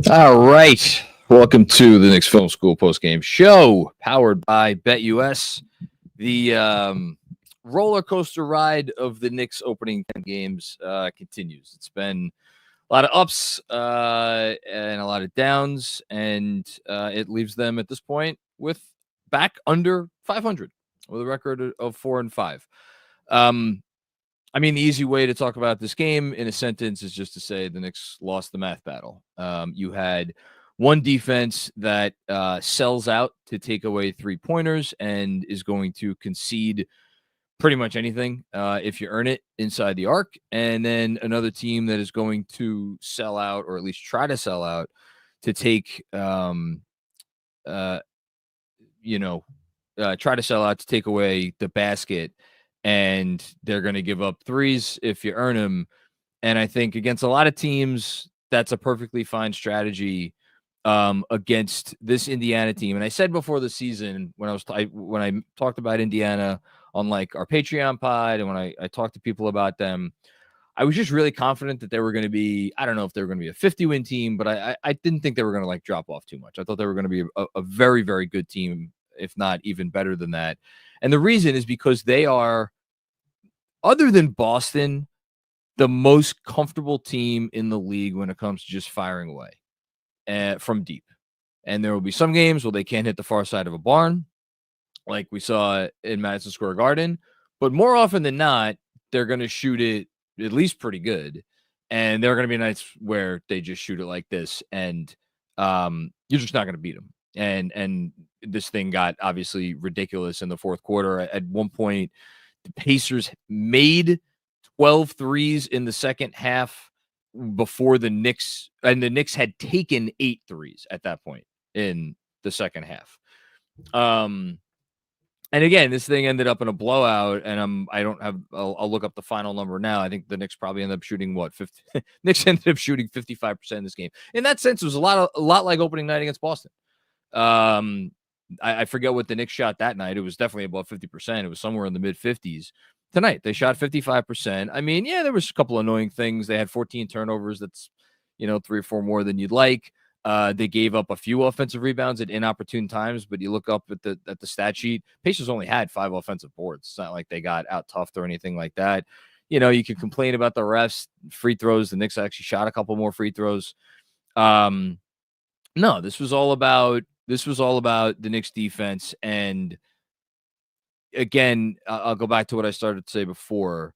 All right. Welcome to the Knicks Film School postgame show, powered by BetUS. The roller coaster ride of the Knicks opening 10 games continues. It's been a lot of ups and a lot of downs, and it leaves them at this point with back under 500 with a record of 4-5. The easy way to talk about this game in a sentence is just to say the Knicks lost the math battle. You had one defense that sells out to take away 3-pointers and is going to concede pretty much anything if you earn it inside the arc. And then another team that is going to sell out, or at least try to sell out, to take, try to sell out to take away the basket. And they're going to give up threes if you earn them. And I think against a lot of teams, that's a perfectly fine strategy against this Indiana team. And I said before the season when I talked about Indiana on like our Patreon pod and when I talked to people about them, I was just really confident that they were going to be, I don't know if they were going to be a 50-win team, but I didn't think they were going to like drop off too much. I thought they were going to be a very, very good team, if not even better than that. And the reason is because they are, other than Boston, the most comfortable team in the league when it comes to just firing away from deep. And there will be some games where they can't hit the far side of a barn, like we saw in Madison Square Garden. But more often than not, they're going to shoot it at least pretty good. And there are going to be nights where they just shoot it like this, and you're just not going to beat them. And this thing got obviously ridiculous in the fourth quarter. At one point, the Pacers made 12 threes in the second half before the Knicks, and the Knicks had taken 8 threes at that point in the second half. And again, this thing ended up in a blowout, and I'll look up the final number now. I think the Knicks probably ended up shooting 50. Knicks ended up shooting 55% in this game. In that sense, it was a lot like opening night against Boston. I forget what the Knicks shot that night. It was definitely above 50%. It was somewhere in the mid 50s. Tonight, they shot 55%. I mean, yeah, there was a couple annoying things. They had 14 turnovers. That's, 3 or 4 more than you'd like. They gave up a few offensive rebounds at inopportune times, but you look up at the stat sheet, Pacers only had 5 offensive boards. It's not like they got out-toughed or anything like that. You can complain about the refs, free throws. The Knicks actually shot a couple more free throws. No, this was all about the Knicks defense. And again, I'll go back to what I started to say before.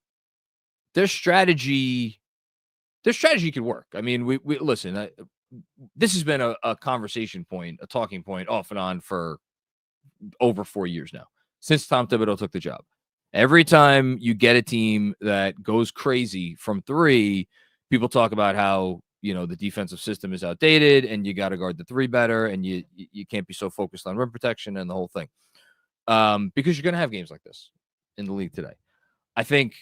Their strategy could work. I mean, we listen, this has been a conversation point, a talking point off and on for over 4 years now, since Tom Thibodeau took the job. Every time you get a team that goes crazy from 3, people talk about how, the defensive system is outdated and you got to guard the 3 better, and you can't be so focused on rim protection and the whole thing. Because you're going to have games like this in the league today. I think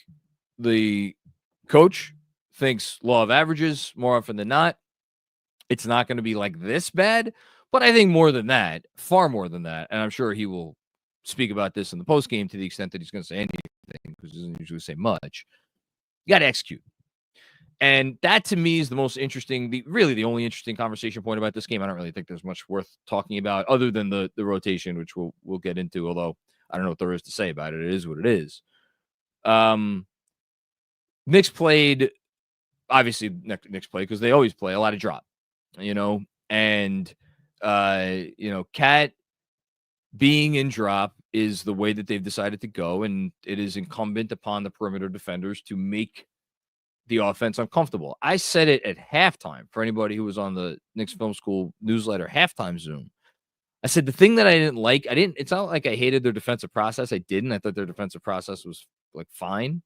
the coach thinks law of averages more often than not. It's not going to be like this bad, but I think more than that, far more than that, and I'm sure he will speak about this in the post game to the extent that he's going to say anything, because he doesn't usually say much. You got to execute. And that, to me, is the most interesting, really the only interesting conversation point about this game. I don't really think there's much worth talking about other than the rotation, which we'll get into, although I don't know what there is to say about it. It is what it is. Knicks played, obviously, Knicks played because they always play a lot of drop, and, Cat being in drop is the way that they've decided to go, and it is incumbent upon the perimeter defenders to make the offense uncomfortable. I said it at halftime for anybody who was on the Knicks Film School newsletter halftime Zoom. I said the thing that I didn't like, it's not like I hated their defensive process. I didn't. I thought their defensive process was like fine,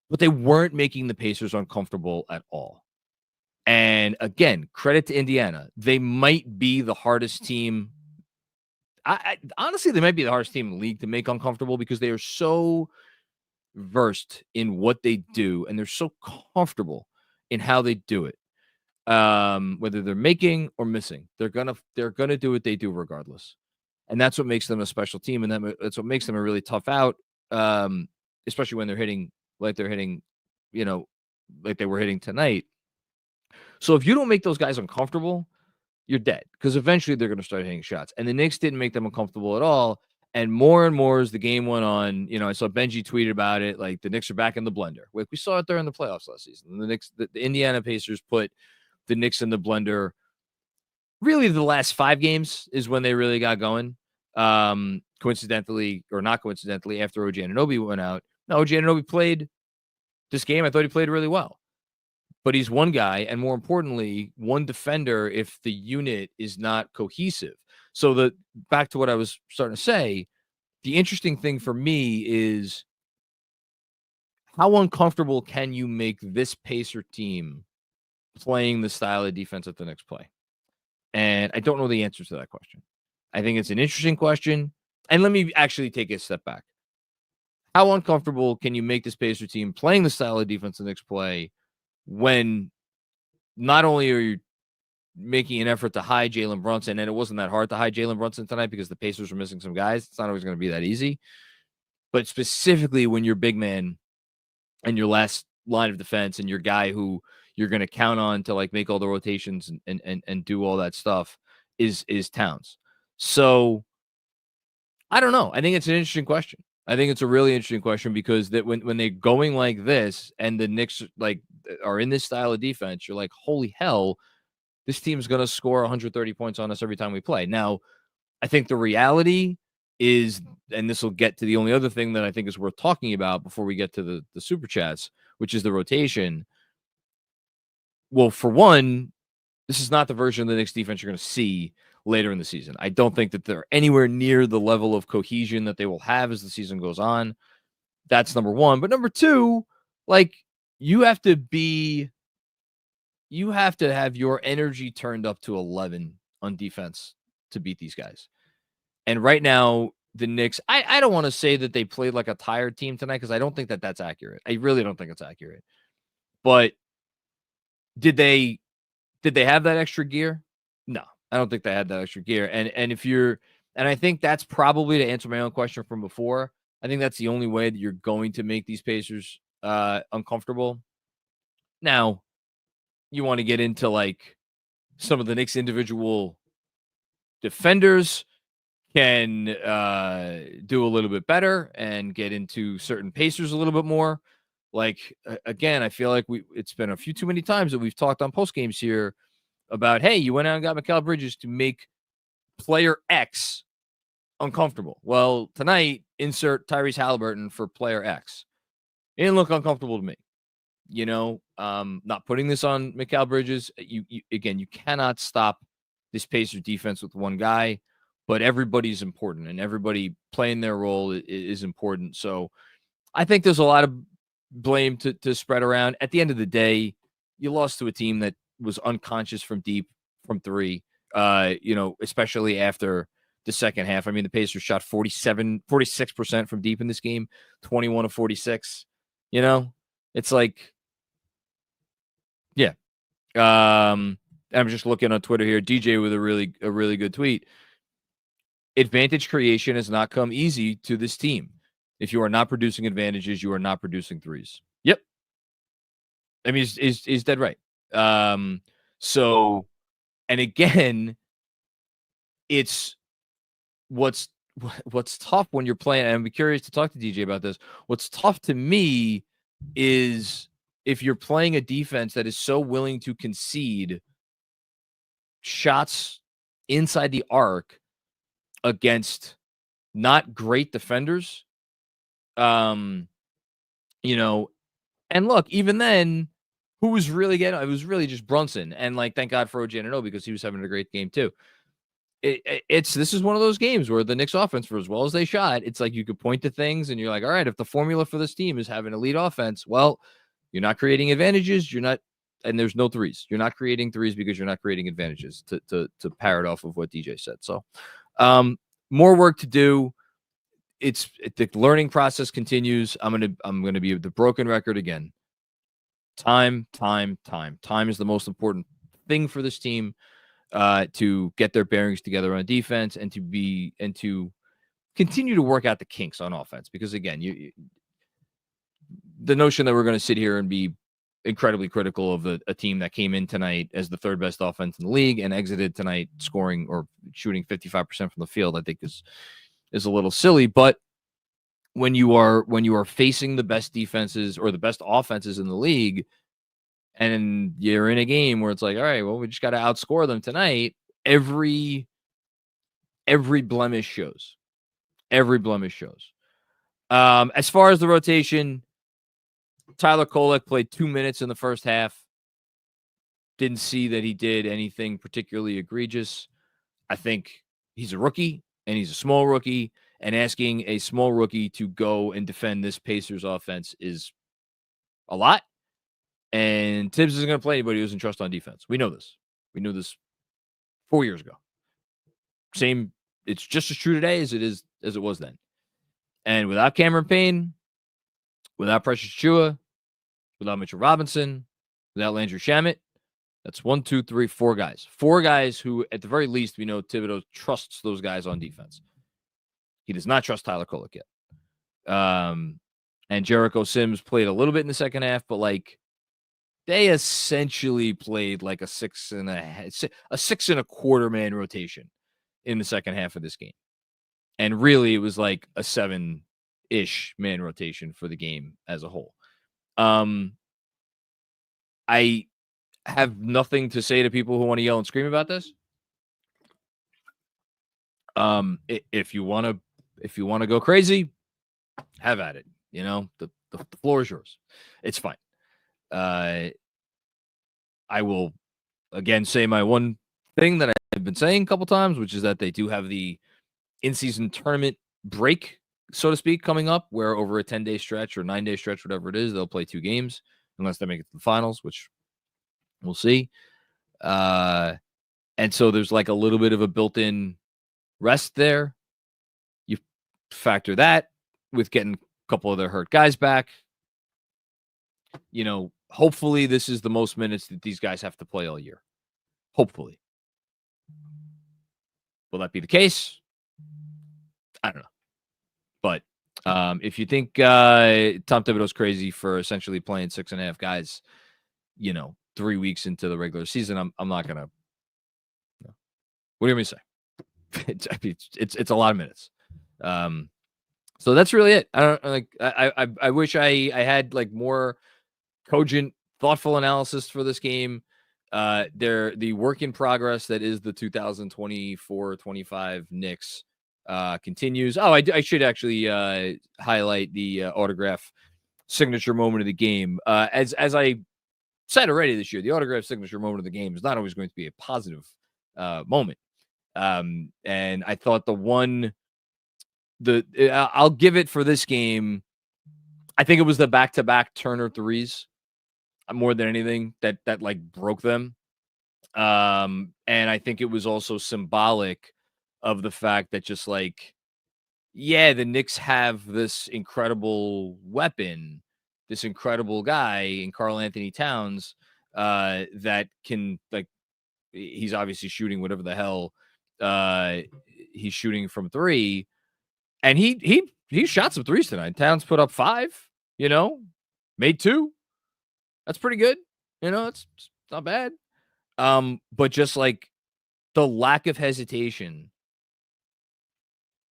but they weren't making the Pacers uncomfortable at all. And again, credit to Indiana. They might be the hardest team. Honestly, they might be the hardest team in the league to make uncomfortable because they are so versed in what they do, and they're so comfortable in how they do it. Whether they're making or missing, they're gonna do what they do regardless, and that's what makes them a special team, and that's what makes them a really tough out. Especially when they're hitting like they're hitting, like they were hitting tonight. So if you don't make those guys uncomfortable, you're dead, because eventually they're going to start hitting shots. And the Knicks didn't make them uncomfortable at all. And more as the game went on, I saw Benji tweet about it, like the Knicks are back in the blender. Like we saw it during the playoffs last season. The Indiana Pacers put the Knicks in the blender. Really, the last 5 games is when they really got going. Coincidentally, or not coincidentally, after OG Anunoby went out. No, OG Anunoby played this game. I thought he played really well. But he's one guy, and more importantly, one defender if the unit is not cohesive. So back to what I was starting to say, the interesting thing for me is how uncomfortable can you make this Pacer team playing the style of defense that the Knicks play? And I don't know the answer to that question. I think it's an interesting question. And let me actually take a step back. How uncomfortable can you make this Pacer team playing the style of defense the Knicks play when not only are you making an effort to hide Jalen Brunson, and it wasn't that hard to hide Jalen Brunson tonight because the Pacers were missing some guys. It's not always going to be that easy. But specifically when you're big man and your last line of defense and your guy who you're going to count on to like make all the rotations and do all that stuff is Towns. So I don't know. I think it's an interesting question. I think it's a really interesting question because that when they're going like this and the Knicks like are in this style of defense, you're like, holy hell, this team's going to score 130 points on us every time we play. Now, I think the reality is, and this will get to the only other thing that I think is worth talking about before we get to the super chats, which is the rotation. Well, for one, this is not the version of the Knicks defense you're going to see later in the season. I don't think that they're anywhere near the level of cohesion that they will have as the season goes on. That's number one. But number two, like you have to have your energy turned up to 11 on defense to beat these guys. And right now, the Knicks, I don't want to say that they played like a tired team tonight because I don't think that that's accurate. I really don't think it's accurate. But did they have that extra gear? No, I don't think they had that extra gear. And I think that's probably, to answer my own question from before, I think that's the only way that you're going to make these Pacers uncomfortable. Now, you want to get into like some of the Knicks individual defenders can do a little bit better and get into certain Pacers a little bit more. Like, again, I feel like it's been a few too many times that we've talked on post games here about, hey, you went out and got Mikal Bridges to make player X uncomfortable. Well, tonight, insert Tyrese Halliburton for player X. It didn't look uncomfortable to me. Not putting this on Mikal Bridges. You cannot stop this Pacers defense with one guy, but everybody's important and everybody playing their role is important. So I think there's a lot of blame to spread around. At the end of the day, you lost to a team that was unconscious from deep from three, especially after the second half. I mean, the Pacers shot 46% from deep in this game, 21 of 46. It's like, yeah. I'm just looking on Twitter here. DJ with a really good tweet. Advantage creation has not come easy to this team. If you are not producing advantages, you are not producing threes. Yep. I mean, he's dead right. So, and again, it's what's tough when you're playing. And I'm curious to talk to DJ about this. What's tough to me is if you're playing a defense that is so willing to concede shots inside the arc against not great defenders. And look, even then, who was really getting it? Was really just Brunson. And like, thank God for OG Anunoby because he was having a great game too. This is one of those games where the Knicks offense, for as well as they shot, it's like you could point to things and you're like, all right, if the formula for this team is having elite offense, well, you're not creating advantages. And there's no threes. You're not creating threes because you're not creating advantages, to parrot off of what DJ said. So more work to do. The learning process continues. I'm gonna be the broken record again. Time is the most important thing for this team to get their bearings together on defense and to continue to work out the kinks on offense. Because again, the notion that we're going to sit here and be incredibly critical of a team that came in tonight as the third best offense in the league and exited tonight scoring or shooting 55% from the field, I think is a little silly. But when you are facing the best defenses or the best offenses in the league, and you're in a game where it's like, all right, well, we just got to outscore them tonight. Every blemish shows. Every blemish shows. As far as the rotation, Tyler Kolek played 2 minutes in the first half. Didn't see that he did anything particularly egregious. I think he's a rookie, and he's a small rookie, and asking a small rookie to go and defend this Pacers offense is a lot. And Tibbs isn't going to play anybody who doesn't trust on defense. We know this. We knew this 4 years ago. Same. It's just as true today as it was then. And without Cameron Payne, without Precious Chua, without Mitchell Robinson, without Landry Shamet, that's 1, 2, 3, 4 guys. 4 guys who, at the very least, we know Thibodeau trusts those guys on defense. He does not trust Tyler Kolek yet. And Jericho Sims played a little bit in the second half, but like they essentially played like a 6 1/4 man rotation in the second half of this game. And really it was like a 7-ish man rotation for the game as a whole. I have nothing to say to people who want to yell and scream about this. If you want to go crazy, have at it. You know, the floor is yours. It's fine. I will again say my one thing that I've been saying a couple times, which is that they do have the in-season tournament break, so to speak, coming up, where over a 10-day stretch or 9-day stretch, whatever it is, they'll play 2 games unless they make it to the finals, which we'll see. And so there's like a little bit of a built-in rest there. You factor that with getting a couple of their hurt guys back. You know, hopefully this is the most minutes that these guys have to play all year. Hopefully. Will that be the case? I don't know. But if you think Tom Thibodeau's crazy for essentially playing 6.5 guys, 3 weeks into the regular season, I'm not gonna. What do you want me to say? It's a lot of minutes. So that's really it. I don't like. I wish I had like more cogent, thoughtful analysis for this game. The work in progress that is the 2024-25 Knicks continues. Oh, I should actually highlight the autograph signature moment of the game. As I said already this year, the autograph signature moment of the game is not always going to be a positive moment. And I thought I'll give it for this game. I think it was the back-to-back Turner threes more than anything that like broke them. And I think it was also symbolic of the fact that just like, yeah, the Knicks have this incredible weapon, this incredible guy in Karl-Anthony Towns that can, like, he's obviously shooting whatever the hell he's shooting from 3. And he shot some threes tonight. Towns put up 5, made 2. That's pretty good. It's not bad. But just like the lack of hesitation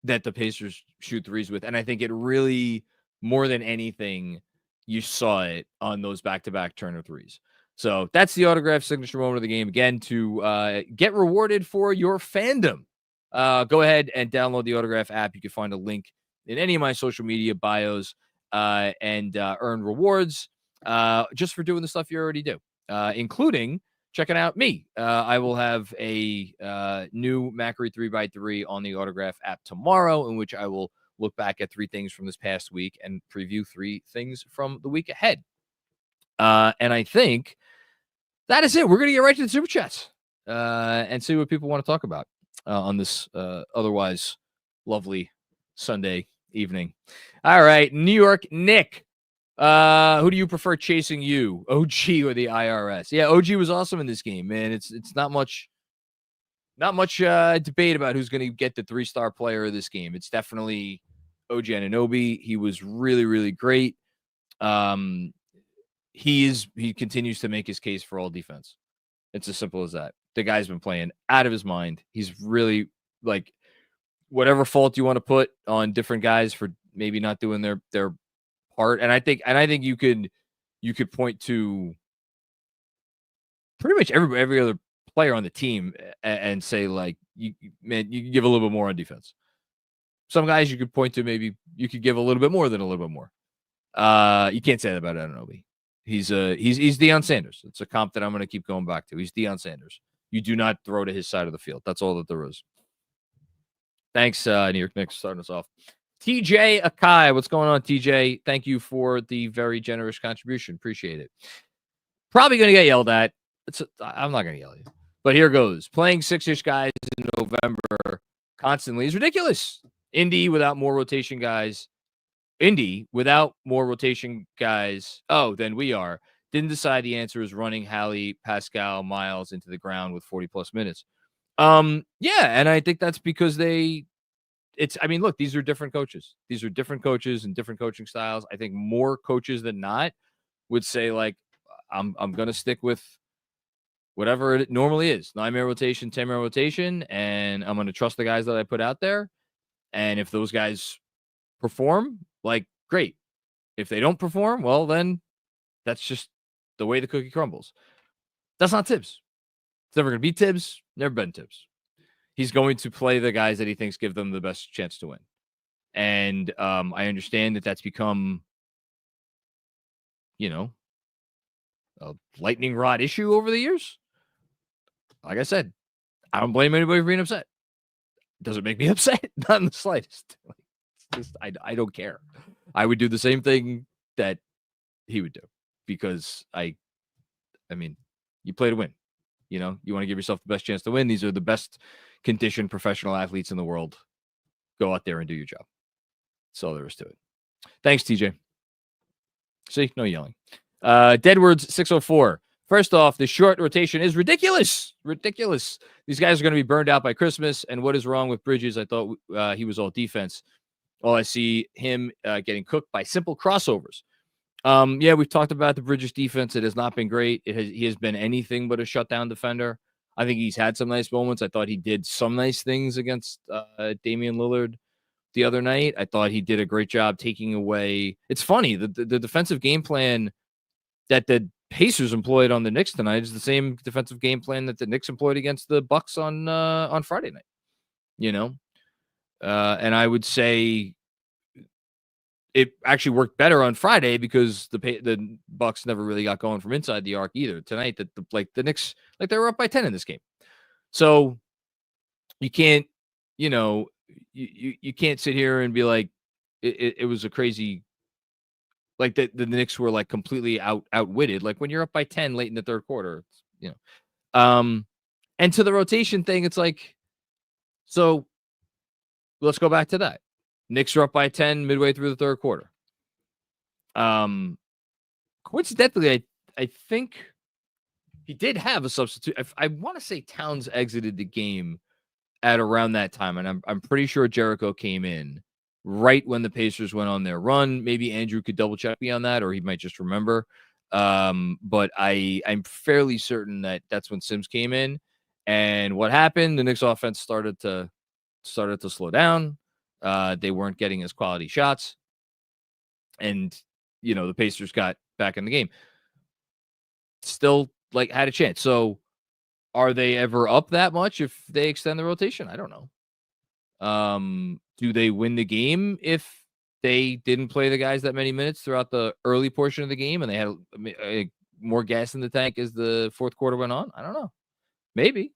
that the Pacers shoot threes with. And I think it really, more than anything, you saw it on those back-to-back Turner threes. So that's the autograph signature moment of the game. Again, to get rewarded for your fandom, go ahead and download the Autograph app. You can find a link in any of my social media bios and earn rewards just for doing the stuff you already do, including checking out me. I will have a new Macri 3x3 on the Autograph app tomorrow, in which I will look back at 3 things from this past week and preview 3 things from the week ahead. And I think that is it. We're going to get right to the Super Chats and see what people want to talk about on this otherwise lovely Sunday evening. All right, New York Nick. Who do you prefer chasing you, OG or the IRS? Yeah, OG was awesome in this game, man. It's not much debate about who's going to get the 3-star player of this game. It's definitely OG Anunoby. He was really, really great. he continues to make his case for all defense. It's as simple as that. The guy's been playing out of his mind. He's really like whatever fault you want to put on different guys for maybe not doing their part. And I think you could point to pretty much every other player on the team and say like you can give a little bit more on defense. Some guys you could point to, maybe you could give a little bit more than a little bit more. You can't say that about Anunoby. He's Deion Sanders. It's a comp that I'm going to keep going back to. He's Deion Sanders. You do not throw to his side of the field. That's all that there is. Thanks, New York Knicks, starting us off. TJ Akai, what's going on, TJ? Thank you for the very generous contribution. Appreciate it. Probably going to get yelled at. I'm not going to yell at you. But here goes. Playing 6-ish guys in November constantly is ridiculous. Indy without more rotation guys. Than we are. Didn't decide the answer is running Hallie, Pascal, Miles into the ground with 40-plus minutes. Yeah, and I think that's because look, these are different coaches. These are different coaches and different coaching styles. I think more coaches than not would say, like, I'm going to stick with whatever it normally is. 9-man rotation, 10-man rotation, and I'm going to trust the guys that I put out there. And if those guys perform, like, great. If they don't perform, well, then that's just the way the cookie crumbles. That's not Tibbs. It's never going to be Tibbs. Never been Tibbs. He's going to play the guys that he thinks give them the best chance to win. And I understand that that's become, a lightning rod issue over the years. Like I said, I don't blame anybody for being upset. Does it make me upset? Not in the slightest. It's just, I don't care. I would do the same thing that he would do because you play to win. You want to give yourself the best chance to win. These are the best conditioned professional athletes in the world. Go out there and do your job. That's all there is to it. Thanks, TJ. See, no yelling. Deadwords 604. First off, the short rotation is ridiculous. Ridiculous. These guys are going to be burned out by Christmas. And what is wrong with Bridges? I thought he was all defense. All I see him getting cooked by simple crossovers. Yeah, we've talked about the Bridges defense. It has not been great. He has been anything but a shutdown defender. I think he's had some nice moments. I thought he did some nice things against Damian Lillard the other night. I thought he did a great job taking away. It's funny, the defensive game plan that the Pacers employed on the Knicks tonight is the same defensive game plan that the Knicks employed against the Bucks on Friday night. And I would say it actually worked better on Friday because the Bucks never really got going from inside the arc either. Tonight, the Knicks, they were up by 10 in this game. So you can't, you can't sit here and be like, it was a crazy, like the Knicks were like completely outwitted. Like when you're up by 10 late in the third quarter, and to the rotation thing, it's like, so let's go back to that. Knicks are up by 10 midway through the third quarter. Coincidentally, I think he did have a substitute. I want to say Towns exited the game at around that time, and I'm pretty sure Jericho came in right when the Pacers went on their run. Maybe Andrew could double check me on that, or he might just remember. But I'm fairly certain that that's when Sims came in. And what happened? The Knicks offense started to slow down. They weren't getting as quality shots, and the Pacers got back in the game. Still, had a chance. So, are they ever up that much if they extend the rotation? I don't know. Do they win the game if they didn't play the guys that many minutes throughout the early portion of the game and they had more gas in the tank as the fourth quarter went on? I don't know. Maybe.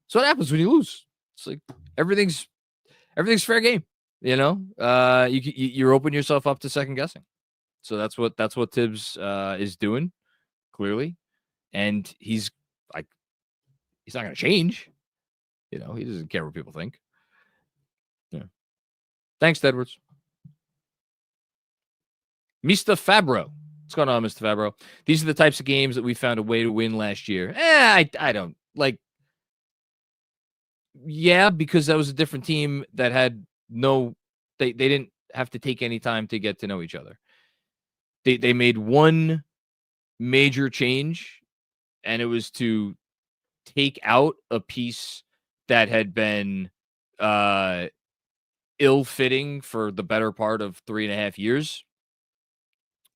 So what happens when you lose? It's like everything's fair game. You open yourself up to second guessing. So that's what Tibbs is doing, clearly, and he's not going to change. He doesn't care what people think. Yeah. Thanks, Edwards. Mr. Fabro. What's going on, Mr. Fabro? These are the types of games that we found a way to win last year. I don't like. Yeah, because that was a different team that had they didn't have to take any time to get to know each other. They made one major change, and it was to take out a piece that had been ill-fitting for the better part of 3.5 years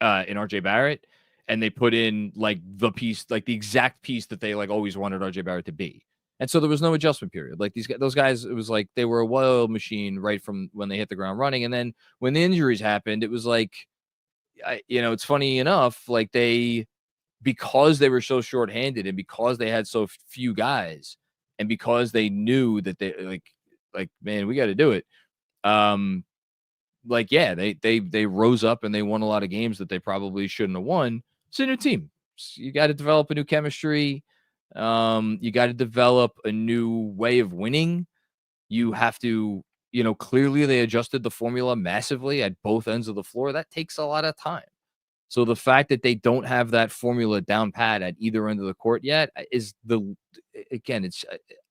in RJ Barrett, and they put in like the piece, like the exact piece that they like always wanted RJ Barrett to be. And so there was no adjustment period. Like those guys, it was like they were a well-oiled machine right from when they hit the ground running. And then when the injuries happened, it was like, it's funny enough, like because they were so shorthanded and because they had so few guys and because they knew that they like, man, we got to do it. They rose up and they won a lot of games that they probably shouldn't have won. It's a new team. You got to develop a new chemistry. You got to develop a new way of winning. You have to, clearly they adjusted the formula massively at both ends of the floor. That takes a lot of time. So the fact that they don't have that formula down pat at either end of the court yet is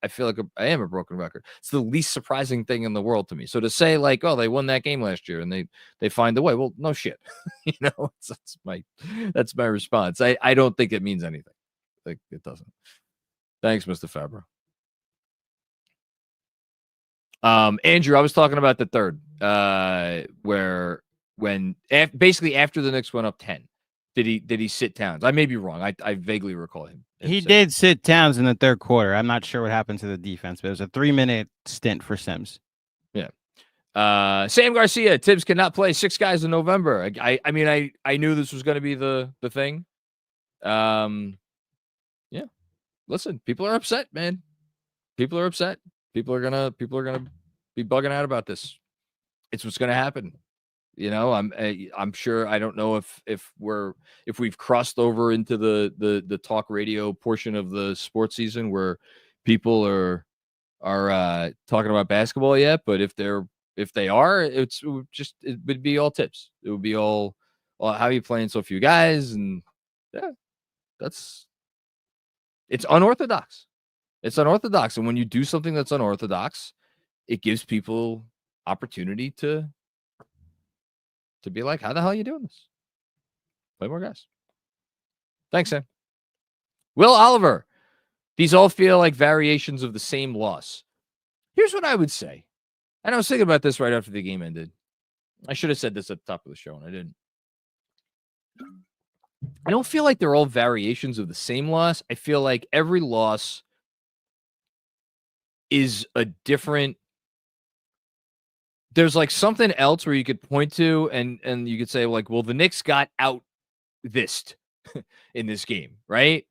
I feel like I am a broken record. It's the least surprising thing in the world to me. So to say like, oh, they won that game last year and they find a way. Well, no shit. That's my response. I don't think it means anything. Like it doesn't. Thanks, Mr. Fabro. Andrew, I was talking about the third, basically after the Knicks went up 10, did he sit Towns? I may be wrong. I vaguely recall him. He did sit Towns in the third quarter. I'm not sure what happened to the defense, but it was a 3-minute stint for Sims. Yeah. Sam Garcia, Tibbs cannot play 6 guys in November. I knew this was going to be the thing. Yeah. Listen, people are upset, man. People are upset. People are gonna be bugging out about this. It's what's gonna happen. I'm sure. I don't know if we've crossed over into the talk radio portion of the sports season where people are talking about basketball yet. But if they are, it would be all tips. It would be all how are you playing so few guys, and yeah, it's unorthodox. It's unorthodox, and when you do something that's unorthodox, it gives people opportunity to be like, how the hell are you doing this? Play more guys. Thanks, Sam. Will Oliver. These all feel like variations of the same loss. Here's what I would say. And I was thinking about this right after the game ended. I should have said this at the top of the show, and I didn't. I don't feel like they're all variations of the same loss. I feel like every loss is a different. There's like something else where you could point to and you could say like, well, the Knicks got out thised in this game, right?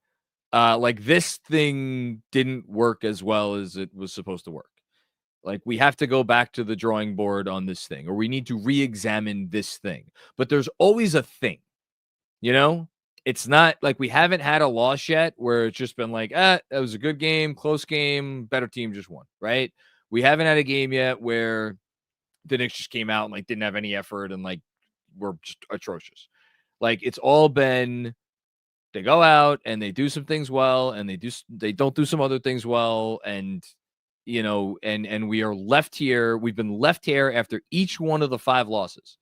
Like this thing didn't work as well as it was supposed to work. Like we have to go back to the drawing board on this thing, or we need to re-examine this thing. But there's always a thing, It's not like we haven't had a loss yet where it's just been like, that was a good game, close game, better team just won, right? We haven't had a game yet where the Knicks just came out and like didn't have any effort and like were just atrocious. Like it's all been they go out and they do some things well and they don't do some other things well, and and we are left here. We've been left here after each one of the 5 losses.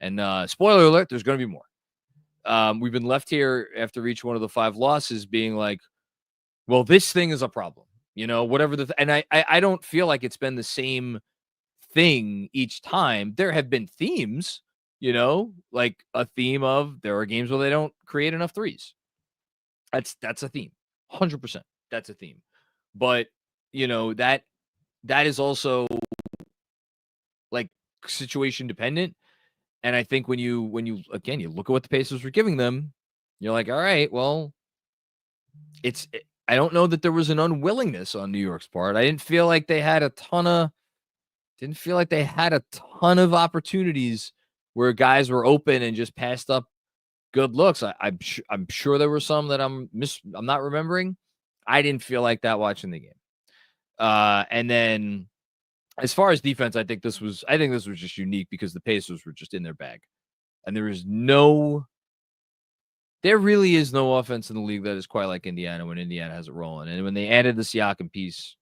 And spoiler alert, there's going to be more. We've been left here after each one of the 5 losses being like, well, this thing is a problem, whatever and I don't feel like it's been the same thing each time. There have been themes, like a theme of there are games where they don't create enough threes. That's a theme. 100%. That's a theme. But, that is also like situation dependent. And I think when you again, you look at what the Pacers were giving them, you're like, all right, well, I don't know that there was an unwillingness on New York's part. I didn't feel like they had a ton of opportunities where guys were open and just passed up good looks. I'm sure there were some that I'm not remembering. I didn't feel like that watching the game. And then as far as defense, I think this was just unique because the Pacers were just in their bag. And there really is no offense in the league that is quite like Indiana when Indiana has it rolling. And when they added the Siakam piece,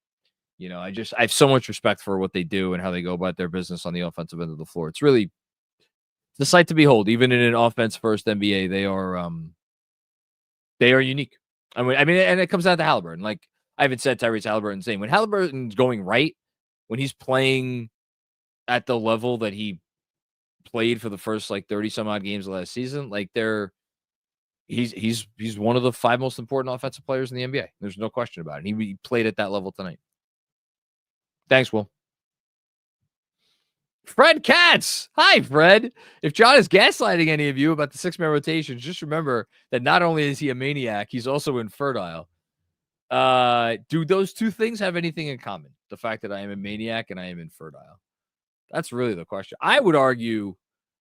I have so much respect for what they do and how they go about their business on the offensive end of the floor. It's really the sight to behold. Even in an offense first NBA, they are They are unique. I mean, and it comes down to Halliburton. Like, I haven't said Tyrese Halliburton's name. When Halliburton's going right, when he's playing at the level that he played for the first like 30 some odd games of last season, like he's one of the 5 most important offensive players in the NBA. There's no question about it. He played at that level tonight. Thanks, Will. Fred Katz. Hi, Fred. If John is gaslighting any of you about the 6-man rotations, just remember that not only is he a maniac, he's also infertile. Do those two things have anything in common? The fact that I am a maniac and I am infertile. That's really the question. I would argue.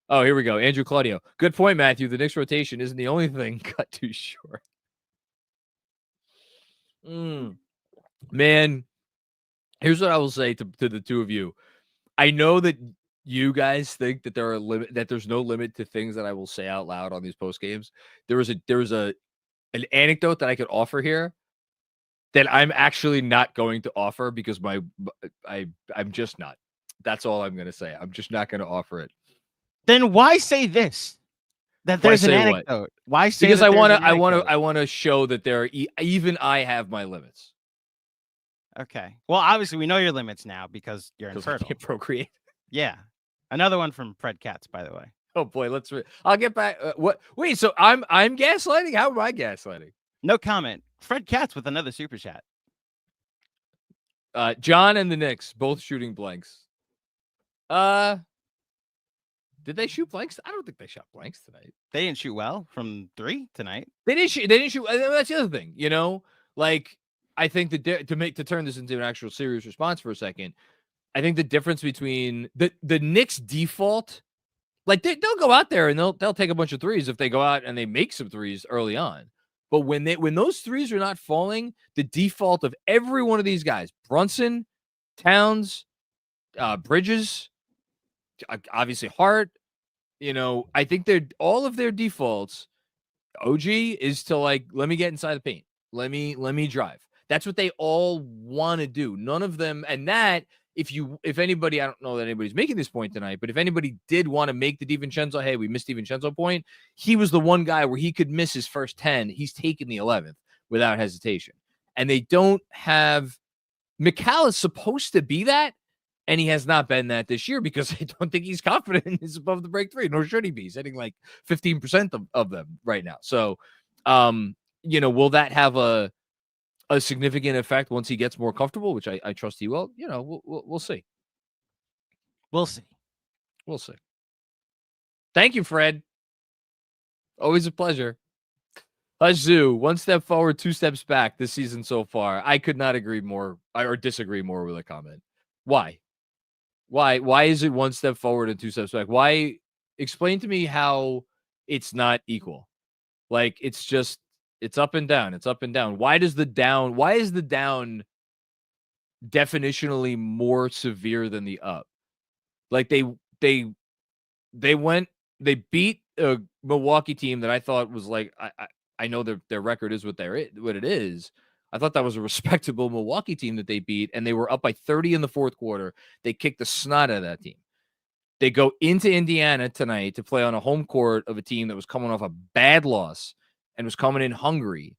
Oh, here we go. Andrew Claudio. Good point, Matthew. The Knicks rotation isn't the only thing cut too short. Man, here's what I will say to the two of you. I know that you guys think that there's no limit to things that I will say out loud on these post games. There was an anecdote that I could offer here that I'm actually not going to offer because I'm just not. That's all I'm going to say. I'm just not going to offer it. Then why say this? That there's an anecdote. What? Why say? Because I want to show that even I have my limits. Okay. Well, obviously we know your limits now because you're infertile. I can't procreate. Yeah. Another one from Fred Katz, by the way. Oh boy, I'll get back. What? Wait. So I'm gaslighting. How am I gaslighting? No comment. Fred Katz with another super chat. John and the Knicks both shooting blanks. Did they shoot blanks? I don't think they shot blanks tonight. They didn't shoot well from 3 tonight. They didn't shoot. That's the other thing, like I think to turn this into an actual serious response for a second, I think the difference between the Knicks default, like they'll go out there and they'll take a bunch of threes if they go out and they make some threes early on. But when those threes are not falling, the default of every one of these guys, Brunson, Towns, Bridges, obviously Hart, I think all of their defaults, OG is to like, let me get inside the paint. Let me drive. That's what they all want to do. None of them. And that if anybody, I don't know that anybody's making this point tonight, but if anybody did want to make the DiVincenzo, hey, we missed DiVincenzo point, he was the one guy where he could miss his first 10. He's taken the 11th without hesitation. And they don't have, Mikal is supposed to be that. And he has not been that this year because I don't think he's confident he's above the break 3, nor should he be. He's hitting like 15% of them right now. So, will that have a significant effect once he gets more comfortable, which I trust he will? We'll see. We'll see. We'll see. Thank you, Fred. Always a pleasure. Zoo, 1 step forward, 2 steps back this season so far. I could not agree more or disagree more with a comment. Why? Why is it 1 step forward and 2 steps back? Why? Explain to me how it's not equal. Like it's up and down. It's up and down. Why is the down definitionally more severe than the up? Like they beat a Milwaukee team that I thought was like, I know their record is what it is. I thought that was a respectable Milwaukee team that they beat, and they were up by 30 in the fourth quarter. They kicked the snot out of that team. They go into Indiana tonight to play on a home court of a team that was coming off a bad loss and was coming in hungry,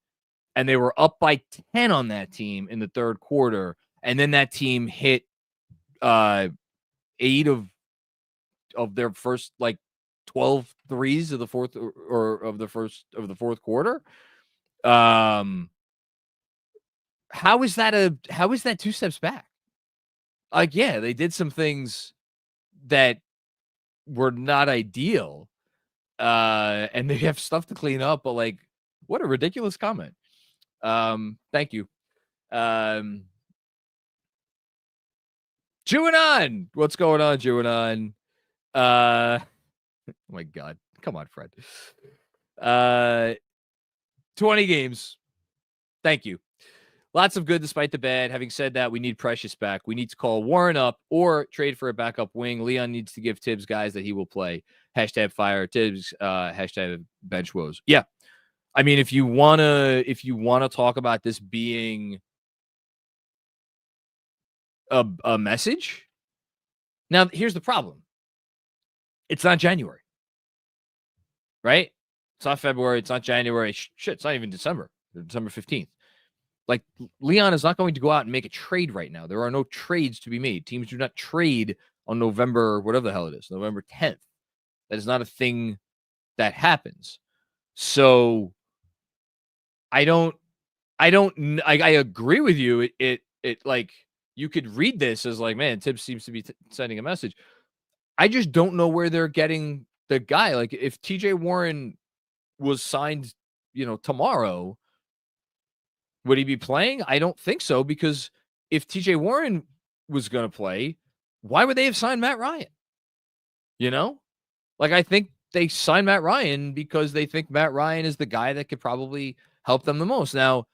and they were up by 10 on that team in the third quarter, and then that team hit 8 of their first like 12 threes of the fourth or of the fourth quarter. How is that 2 steps back? Like, yeah, they did some things that were not ideal. And they have stuff to clean up, but like, what a ridiculous comment. Thank you. Juanon, what's going on, Juanon? Oh my God. Come on, Fred. 20 games. Thank you. Lots of good despite the bad. Having said that, we need Precious back. We need to call Warren up or trade for a backup wing. Leon needs to give Tibbs guys that he will play. Hashtag fire Tibbs. Hashtag bench woes. Yeah. I mean, if you wanna talk about this being a message, now here's the problem. It's not January. Right? It's not February. It's not January. Shit, it's not even December. December 15th. Like, Leon is not going to go out and make a trade right now. There are no trades to be made. Teams do not trade on November, whatever the hell it is, November 10th. That is not a thing that happens. So I agree with you. It like, you could read this as like, man, Tibbs seems to be sending a message. I just don't know where they're getting the guy. Like, if TJ Warren was signed, tomorrow, would he be playing? I don't think so, because if TJ Warren was going to play, why would they have signed Matt Ryan? Like, I think they signed Matt Ryan because they think Matt Ryan is the guy that could probably help them the most. Now,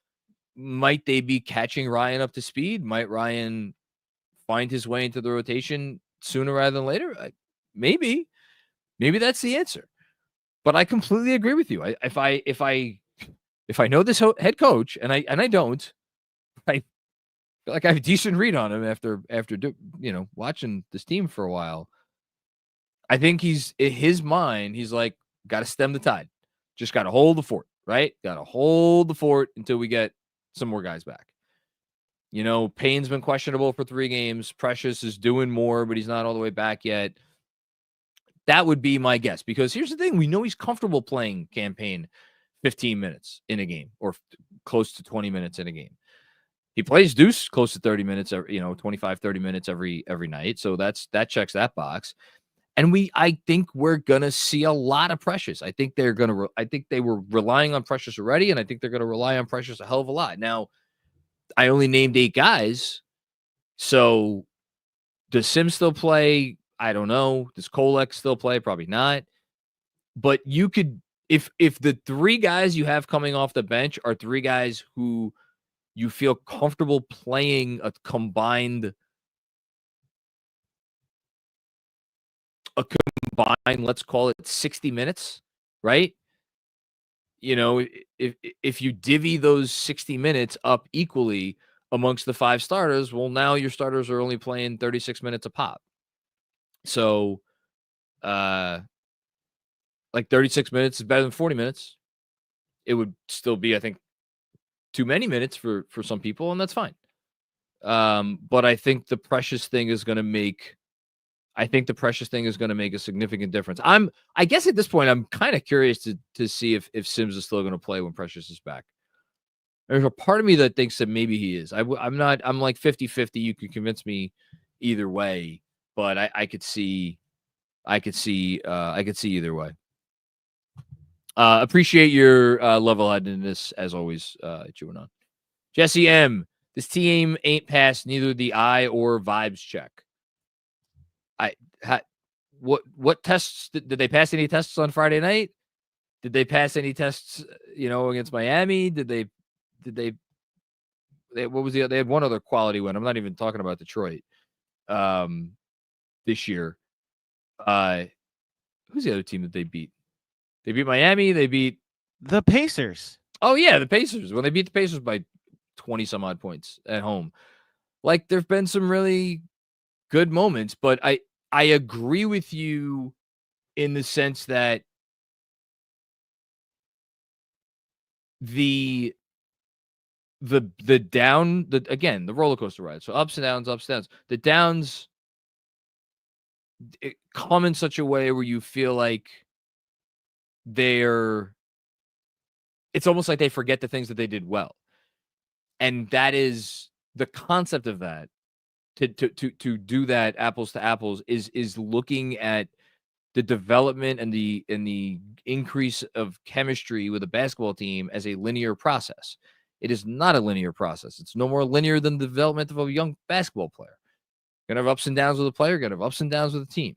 might they be catching Ryan up to speed? Might Ryan find his way into the rotation sooner rather than later? Maybe that's the answer. But I completely agree with you. If I know this head coach, and I don't, I feel like I have a decent read on him after watching this team for a while. I think he's, in his mind, he's like, got to stem the tide. Just got to hold the fort, right? Got to hold the fort until we get some more guys back. Payne's been questionable for 3 games. Precious is doing more, but he's not all the way back yet. That would be my guess, because here's the thing. We know he's comfortable playing Campaign 15 minutes in a game, or close to 20 minutes in a game. He plays Deuce close to 30 minutes, 25, 30 minutes every night. So that checks that box. And I think we're going to see a lot of Precious. I think they were relying on Precious already, and I think they're going to rely on Precious a hell of a lot. Now, I only named 8 guys. So does Sims still play? I don't know. Does Kolek still play? Probably not. But you could, if the 3 guys you have coming off the bench are 3 guys who you feel comfortable playing a combined, let's call it 60 minutes, right? If you divvy those 60 minutes up equally amongst the 5 starters, well, now your starters are only playing 36 minutes a pop. So, like, 36 minutes is better than 40 minutes. It would still be, I think, too many minutes for some people, and that's fine. But I think the Precious thing is going to make a significant difference. I guess at this point, I'm kind of curious to see if Sims is still going to play when Precious is back. There's a part of me that thinks that maybe he is. I'm like 50-50. You could convince me either way, but I could see either way. Appreciate your level-headedness as always, chewing on. Jesse M. This team ain't passed neither the eye or vibes check. What tests did they pass? Any tests on Friday night? Did they pass any tests? Against Miami? Did they? What was they had one other quality win. I'm not even talking about Detroit. This year, who's the other team that they beat? They beat Miami. They beat the Pacers. Oh yeah, the Pacers. When they beat the Pacers by 20 some odd points at home. Like, there've been some really good moments, but I agree with you in the sense that the roller coaster ride. So ups and downs. The downs come in such a way where you feel like it's almost like they forget the things that they did well. And that is the concept of that. To do that apples to apples is looking at the development and the increase of chemistry with a basketball team as a linear process. It is not a linear process. It's no more linear than the development of a young basketball player. You're gonna have ups and downs with a player, you're gonna have ups and downs with a team.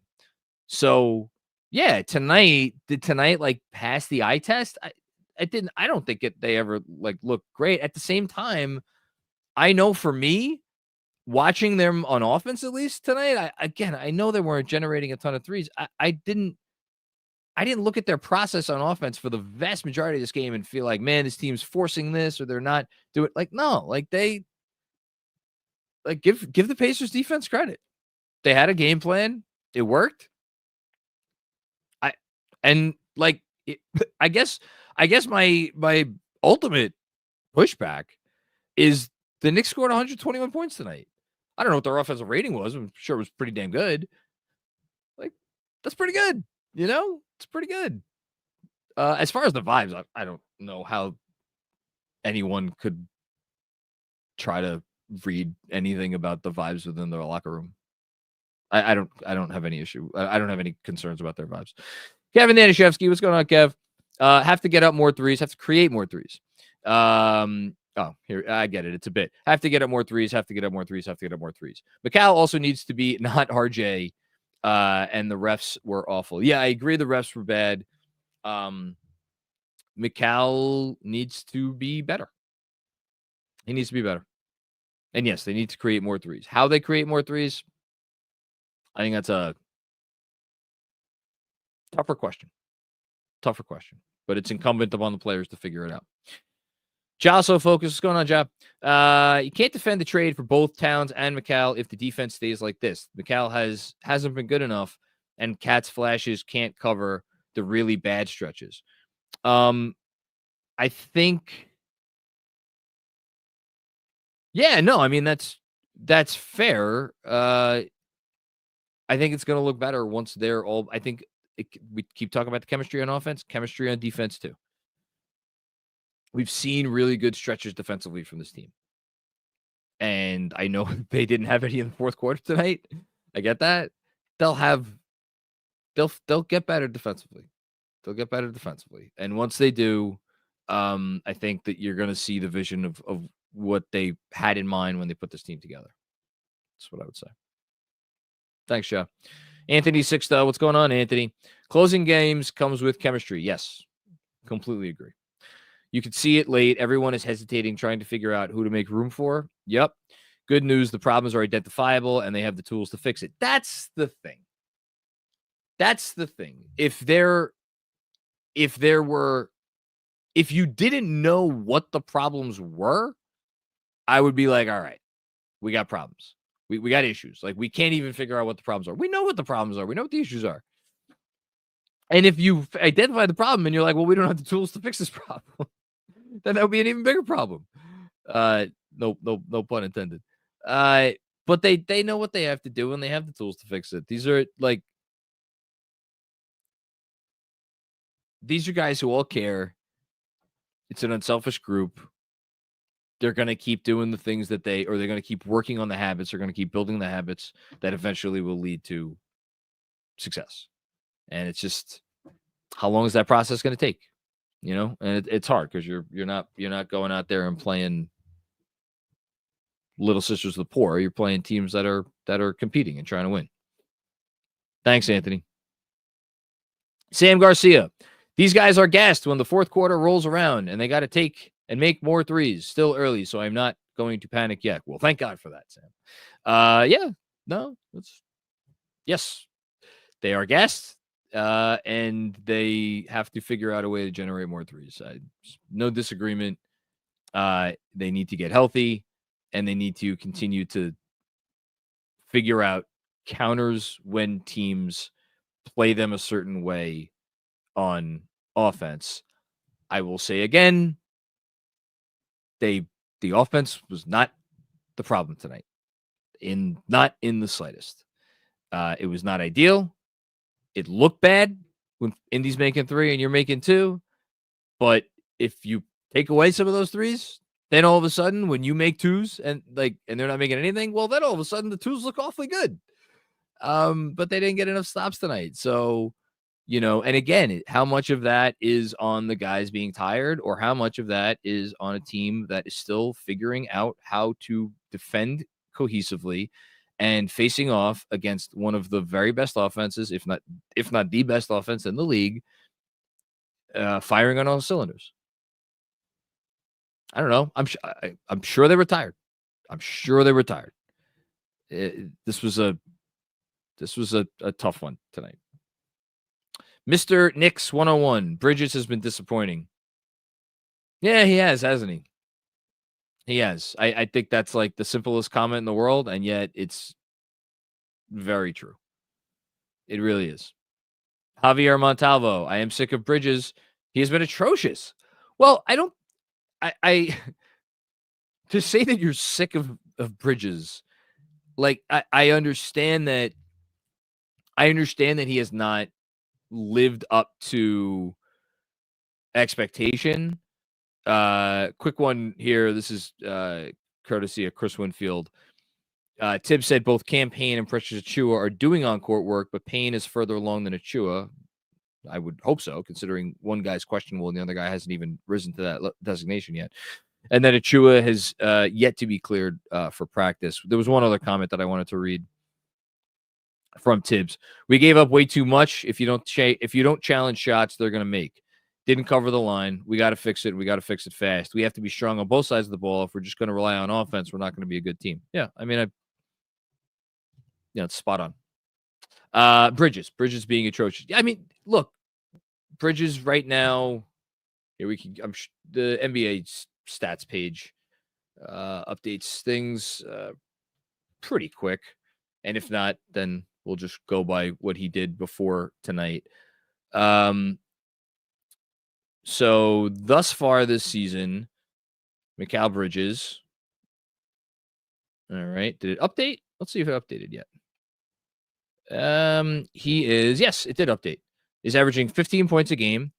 So yeah, did tonight like pass the eye test? I don't think they ever like looked great. At the same time, I know for me, watching them on offense, at least tonight, I know they weren't generating a ton of threes. I didn't look at their process on offense for the vast majority of this game and feel like, man, this team's forcing this or they're not doing it. Like, no, like they give the Pacers defense credit. They had a game plan. It worked. And like I guess my ultimate pushback is the Knicks scored 121 points tonight. I don't know what their offensive rating was. I'm sure it was pretty damn good. Like, that's pretty good. It's pretty good. As far as the vibes, I don't know how anyone could try to read anything about the vibes within their locker room. I don't have any issue. I don't have any concerns about their vibes. Kevin Danishevsky, what's going on, Kev? Have to get up more threes. Have to create more threes. Here, I get it. It's a bit. Have to get up more threes. Have to get up more threes. Have to get up more threes. Mikal also needs to be not RJ. And the refs were awful. Yeah, I agree. The refs were bad. Mikal needs to be better. He needs to be better. And yes, they need to create more threes. How they create more threes, I think that's a tougher question. But it's incumbent upon the players to figure it out. Josso Focus, what's going on, Job? You can't defend the trade for both Towns and Mikal if the defense stays like this. Mikal hasn't been good enough, and Cat's flashes can't cover the really bad stretches. I think, yeah, no, I mean that's fair. I think it's going to look better once they're all. I think we keep talking about the chemistry on offense, chemistry on defense too. We've seen really good stretches defensively from this team. And I know they didn't have any in the fourth quarter tonight. I get that. They'll get better defensively. And once they do, I think that you're going to see the vision of what they had in mind when they put this team together. That's what I would say. Thanks, Joe. Anthony Sixto, what's going on, Anthony? Closing games comes with chemistry. Yes, completely agree. You can see it late. Everyone is hesitating, trying to figure out who to make room for. Yep. Good news. The problems are identifiable, and they have the tools to fix it. That's the thing. If you didn't know what the problems were, I would be like, all right, we got problems. We got issues. Like, we can't even figure out what the problems are. We know what the problems are. We know what the issues are. And if you identify the problem and you're like, well, we don't have the tools to fix this problem, then that would be an even bigger problem. No pun intended. But they know what they have to do and they have the tools to fix it. These are guys who all care. It's an unselfish group. They're going to keep doing the things that they're going to keep working on the habits. They're going to keep building the habits that eventually will lead to success. And it's just, how long is that process going to take? And it's hard because you're not going out there and playing Little Sisters of the Poor. You're playing teams that are competing and trying to win. Thanks, Anthony. Sam Garcia. These guys are gassed when the fourth quarter rolls around and they got to take and make more threes. Still early, so I'm not going to panic yet. Well, thank God for that, Sam. Yes, they are gassed. And they have to figure out a way to generate more threes. No disagreement. They need to get healthy, and they need to continue to figure out counters when teams play them a certain way on offense. I will say again, the offense was not the problem tonight. Not in the slightest. It was not ideal. It looked bad when Indy's making three and you're making two. But if you take away some of those threes, then all of a sudden when you make twos and they're not making anything, well, then all of a sudden the twos look awfully good. But they didn't get enough stops tonight. So, and again, how much of that is on the guys being tired, or how much of that is on a team that is still figuring out how to defend cohesively and facing off against one of the very best offenses, if not the best offense in the league, firing on all cylinders. I don't know. I'm sure they were tired. This was a tough one tonight. Mr. Knicks 101. Bridges has been disappointing. Yeah, he has, hasn't he? He has. I think that's like the simplest comment in the world, and yet it's very true. It really is. Javier Montalvo, I am sick of Bridges. He has been atrocious. Well, I to say that you're sick of Bridges, like I understand that. I understand that he has not lived up to expectation. Quick one here. This is courtesy of Chris Winfield. Tibbs said both Cam Payne and Precious Achiuwa are doing on-court work, but Payne is further along than Achiuwa. I would hope so, considering one guy's questionable and the other guy hasn't even risen to that designation yet. And then Achiuwa has yet to be cleared for practice. There was one other comment that I wanted to read from Tibbs. We gave up way too much. If you don't challenge shots, they're going to make. Didn't cover the line. We got to fix it. We got to fix it fast. We have to be strong on both sides of the ball. If we're just going to rely on offense, we're not going to be a good team. Yeah, I mean, it's spot on. Bridges being atrocious. I mean, look, Bridges right now. Here we can. The NBA stats page updates things pretty quick, and if not, then we'll just go by what he did before tonight. So thus far this season, Mikal Bridges. All right, did it update? Let's see if it updated yet. Yes, it did update. He's averaging 15 points a game.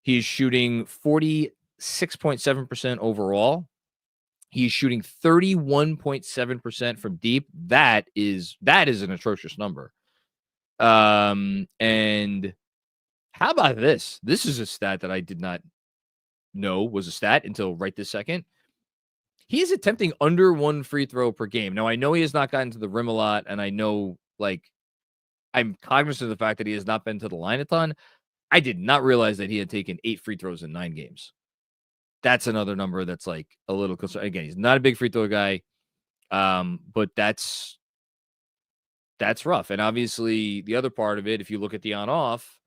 He's shooting 46.7% overall. He's shooting 31.7% from deep. That is an atrocious number. And how about this? This is a stat that I did not know was a stat until right this second. He is attempting under one free throw per game. Now, I know he has not gotten to the rim a lot, and I know, I'm cognizant of the fact that he has not been to the line a ton. I did not realize that he had taken 8 free throws in 9 games. That's another number that's a little closer. Again, he's not a big free throw guy, but that's rough. And obviously, the other part of it, if you look at the on-off,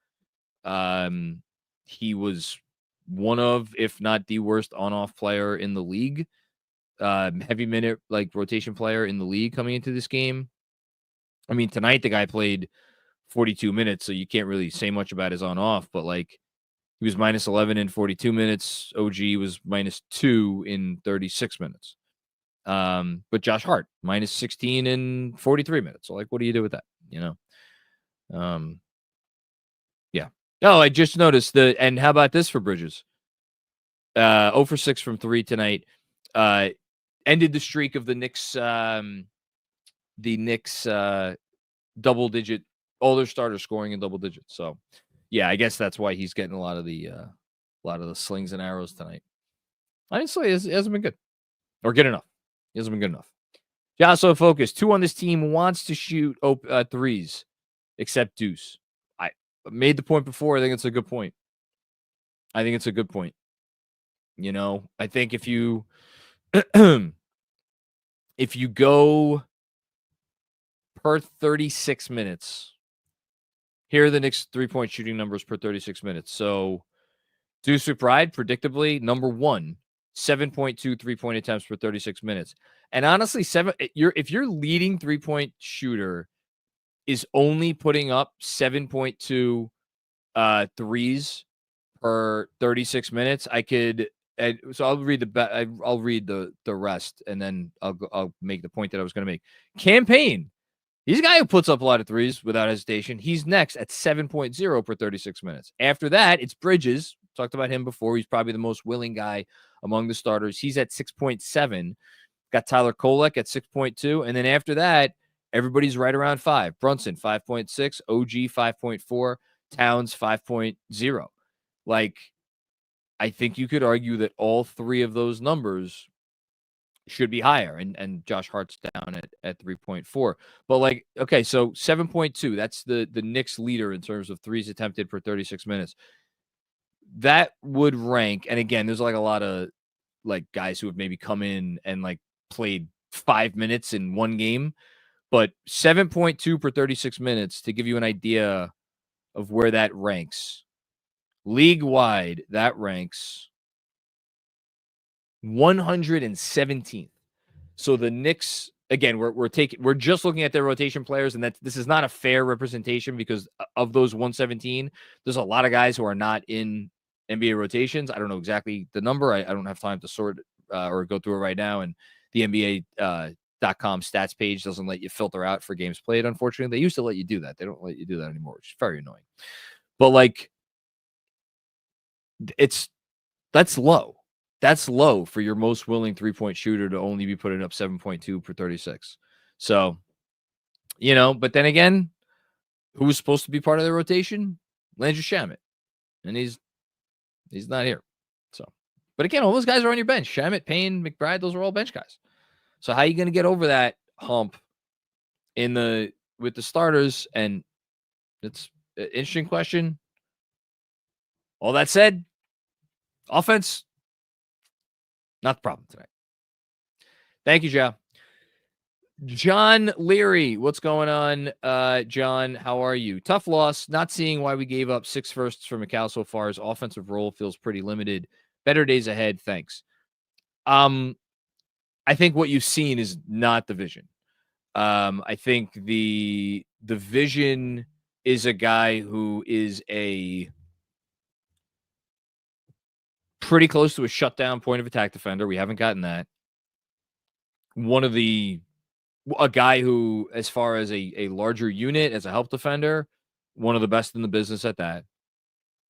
he was one of, if not the worst on-off player in the league. Heavy minute, rotation player in the league coming into this game. I mean, tonight the guy played 42 minutes, so you can't really say much about his on-off, but he was minus 11 in 42 minutes. OG was minus 2 in 36 minutes. But Josh Hart, minus 16 in 43 minutes. So, what do you do with that? Yeah. Oh, I just noticed and how about this for Bridges? 0 for 6 from 3 tonight. Ended the streak of the Knicks double digit, all their starters scoring in double digits. So, yeah, I guess that's why he's getting a lot of the slings and arrows tonight. Honestly, it hasn't been good or good enough. He hasn't been good enough. Josso Focus, 2 on this team wants to shoot threes, except Deuce. I made the point before. I think it's a good point. I think if you if you go per 36 minutes, here are the Knicks 3-point shooting numbers per 36 minutes. So Deuce McBride, predictably, number 1, 7.2 3-point attempts per 36 minutes. And honestly, if your leading 3-point shooter is only putting up 7.2 threes per 36 minutes, so I'll read the rest, and then I'll make the point that I was going to make. Cam Payne, he's a guy who puts up a lot of threes without hesitation. He's next at 7.0 per 36 minutes. After that, it's Bridges. Talked about him before. He's probably the most willing guy among the starters. He's at 6.7. Got Tyler Kolek at 6.2. And then after that, everybody's right around 5. Brunson, 5.6. OG, 5.4. Towns, 5.0. I think you could argue that all 3 of those numbers should be higher, and Josh Hart's down at 3.4. But okay, so 7.2, that's the Knicks leader in terms of threes attempted per 36 minutes. That would rank, and again, there's a lot of guys who have maybe come in and played 5 minutes in one game, but 7.2 per 36 minutes to give you an idea of where that ranks. League-wide, that ranks 117th. So the Knicks again, we're just looking at their rotation players, and this is not a fair representation because of those 117, there's a lot of guys who are not in NBA rotations. I don't know exactly the number. I don't have time to sort or go through it right now. And the NBA.com stats page doesn't let you filter out for games played. Unfortunately, they used to let you do that. They don't let you do that anymore, which is very annoying. But like, that's low. That's low for your most willing 3-point shooter to only be putting up 7.2 per 36. So, but then again, who was supposed to be part of the rotation? Landry Shamet. And he's not here. So, but again, all those guys are on your bench. Shamet, Payne, McBride, those are all bench guys. So how are you going to get over that hump with the starters? And it's an interesting question. All that said, offense, not the problem tonight. Thank you, Joe. John Leary, what's going on? John, how are you? Tough loss. Not seeing why we gave up 6 firsts for Macau so far. His offensive role feels pretty limited. Better days ahead. Thanks. I think what you've seen is not the vision. I think the vision is a guy who is a pretty close to a shutdown point of attack defender. We haven't gotten that. A guy who, as far as a larger unit, as a help defender, one of the best in the business at that.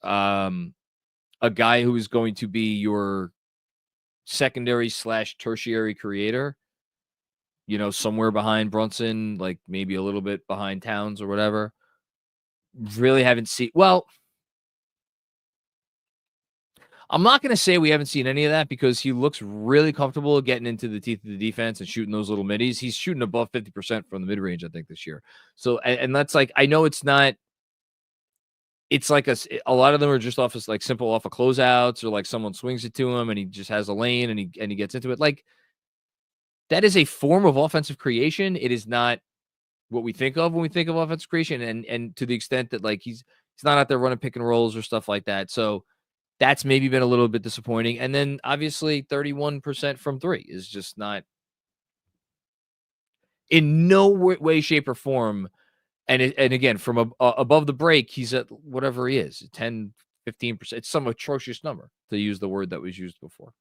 A guy who is going to be your secondary/tertiary creator, somewhere behind Brunson, like maybe a little bit behind Towns or whatever. Really haven't seen, I'm not going to say we haven't seen any of that because he looks really comfortable getting into the teeth of the defense and shooting those little middies. He's shooting above 50% from the mid-range, I think, this year. So, and that's like, I know it's not, it's like a lot of them are just off of closeouts, or like someone swings it to him and he just has a lane and he gets into it. Like, that is a form of offensive creation. It is not what we think of when we think of offensive creation. And to the extent that like he's not out there running pick and rolls or stuff like that. So that's maybe been a little bit disappointing. And then obviously 31% from 3 is just not, in no way, shape, or form. And again, from above the break, he's at whatever he is, 10, 15%. It's some atrocious number, to use the word that was used before.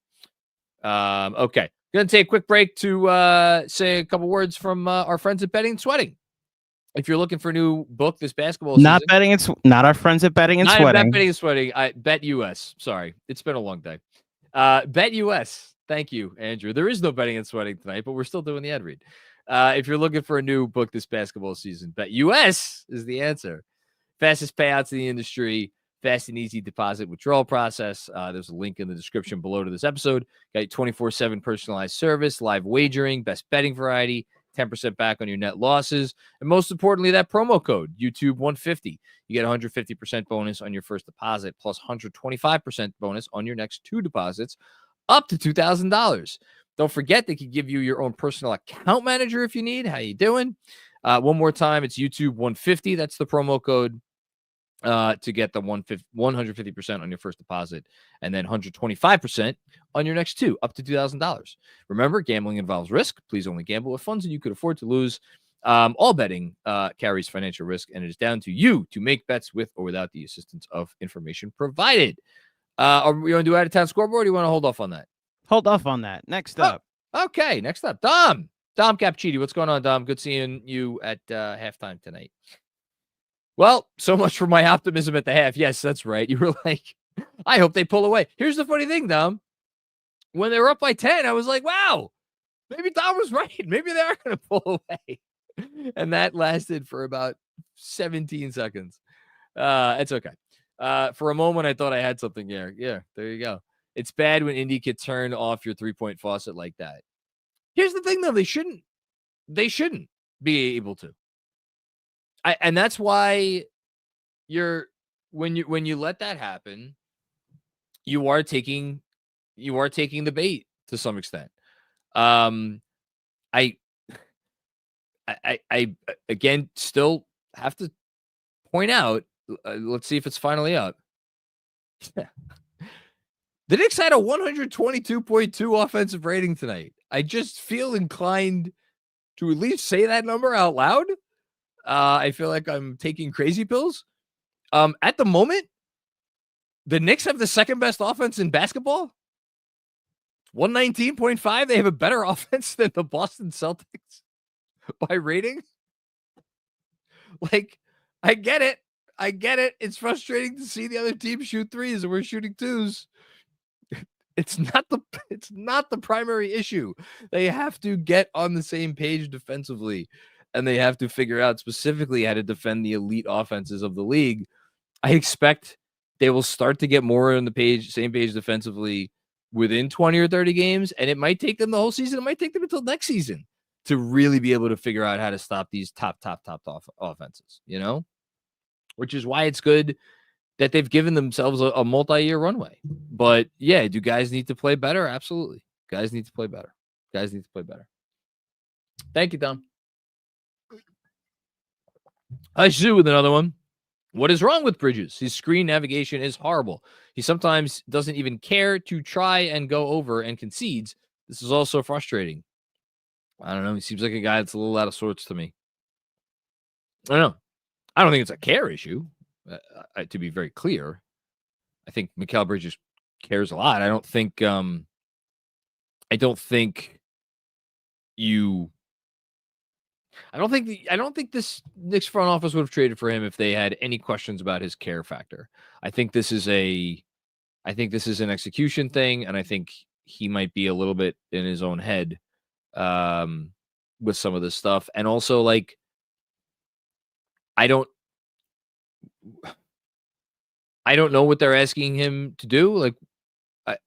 Okay. Going to take a quick break to say a couple words from our friends at Betting and Sweating. If you're looking for a new book this basketball season, not our friends at Betting and Sweating. Not Betting and Sweating. BetUS. Sorry, it's been a long day. BetUS. Thank you, Andrew. There is no Betting and Sweating tonight, but we're still doing the ad read. If you're looking for a new book this basketball season, BetUS is the answer. Fastest payouts in the industry. Fast and easy deposit withdrawal process. There's a link in the description below to this episode. Got 24/7 personalized service, live wagering, best betting variety, 10% back on your net losses, and most importantly, that promo code YouTube150. You get 150% bonus on your first deposit, plus 125% bonus on your next 2 deposits, up to $2,000. Don't forget they can give you your own personal account manager if you need. How you doing? One more time, it's YouTube150. That's the promo code to get the 150% on your first deposit, and then 125% on your next 2, up to $2,000. Remember, gambling involves risk. Please only gamble with funds that you could afford to lose. All betting carries financial risk, and it is down to you to make bets with or without the assistance of information provided. Are we going to do out-of-town scoreboard, or do you want to hold off on that? Hold off on that. Next up. Okay, next up, Dom Cappuccini. What's going on, Dom? Good seeing you at halftime tonight. Well, so much for my optimism at the half. Yes, that's right. You were like, I hope they pull away. Here's the funny thing, Dom. When they were up by 10, I was like, wow, maybe Dom was right. Maybe they are going to pull away. And that lasted for about 17 seconds. It's okay. For a moment, I thought I had something there. Yeah, there you go. It's bad when Indy can turn off your 3-point faucet like that. Here's the thing, though. They shouldn't be able to. And that's why when you let that happen, you are taking the bait to some extent. I again still have to point out. Let's see if it's finally up. The Knicks had a 122.2 offensive rating tonight. I just feel inclined to at least say that number out loud. I feel like I'm taking crazy pills. At the moment, the Knicks have the second best offense in basketball. 119.5. They have a better offense than the Boston Celtics by rating. Like, I get it. It's frustrating to see the other team shoot threes and we're shooting twos. It's not the primary issue. They have to get on the same page defensively, and they have to figure out specifically how to defend the elite offenses of the league. I expect they will start to get more on the same page defensively within 20 or 30 games, and it might take them the whole season. It might take them until next season to really be able to figure out how to stop these top offenses, which is why it's good that they've given themselves a multi-year runway. But yeah, do guys need to play better? Absolutely. Guys need to play better. Thank you, Tom. I Sue with another one. What is wrong with Bridges? His screen navigation is horrible. He sometimes doesn't even care to try and go over and concedes. This is also frustrating. I don't know. He seems like a guy that's a little out of sorts to me. I don't know. I don't think it's a care issue. To be very clear, I think Mikal Bridges cares a lot. I don't think this Knicks front office would have traded for him if they had any questions about his care factor. I think this is an execution thing, and I think he might be a little bit in his own head with some of this stuff. And also, like, I don't know what they're asking him to do. Like,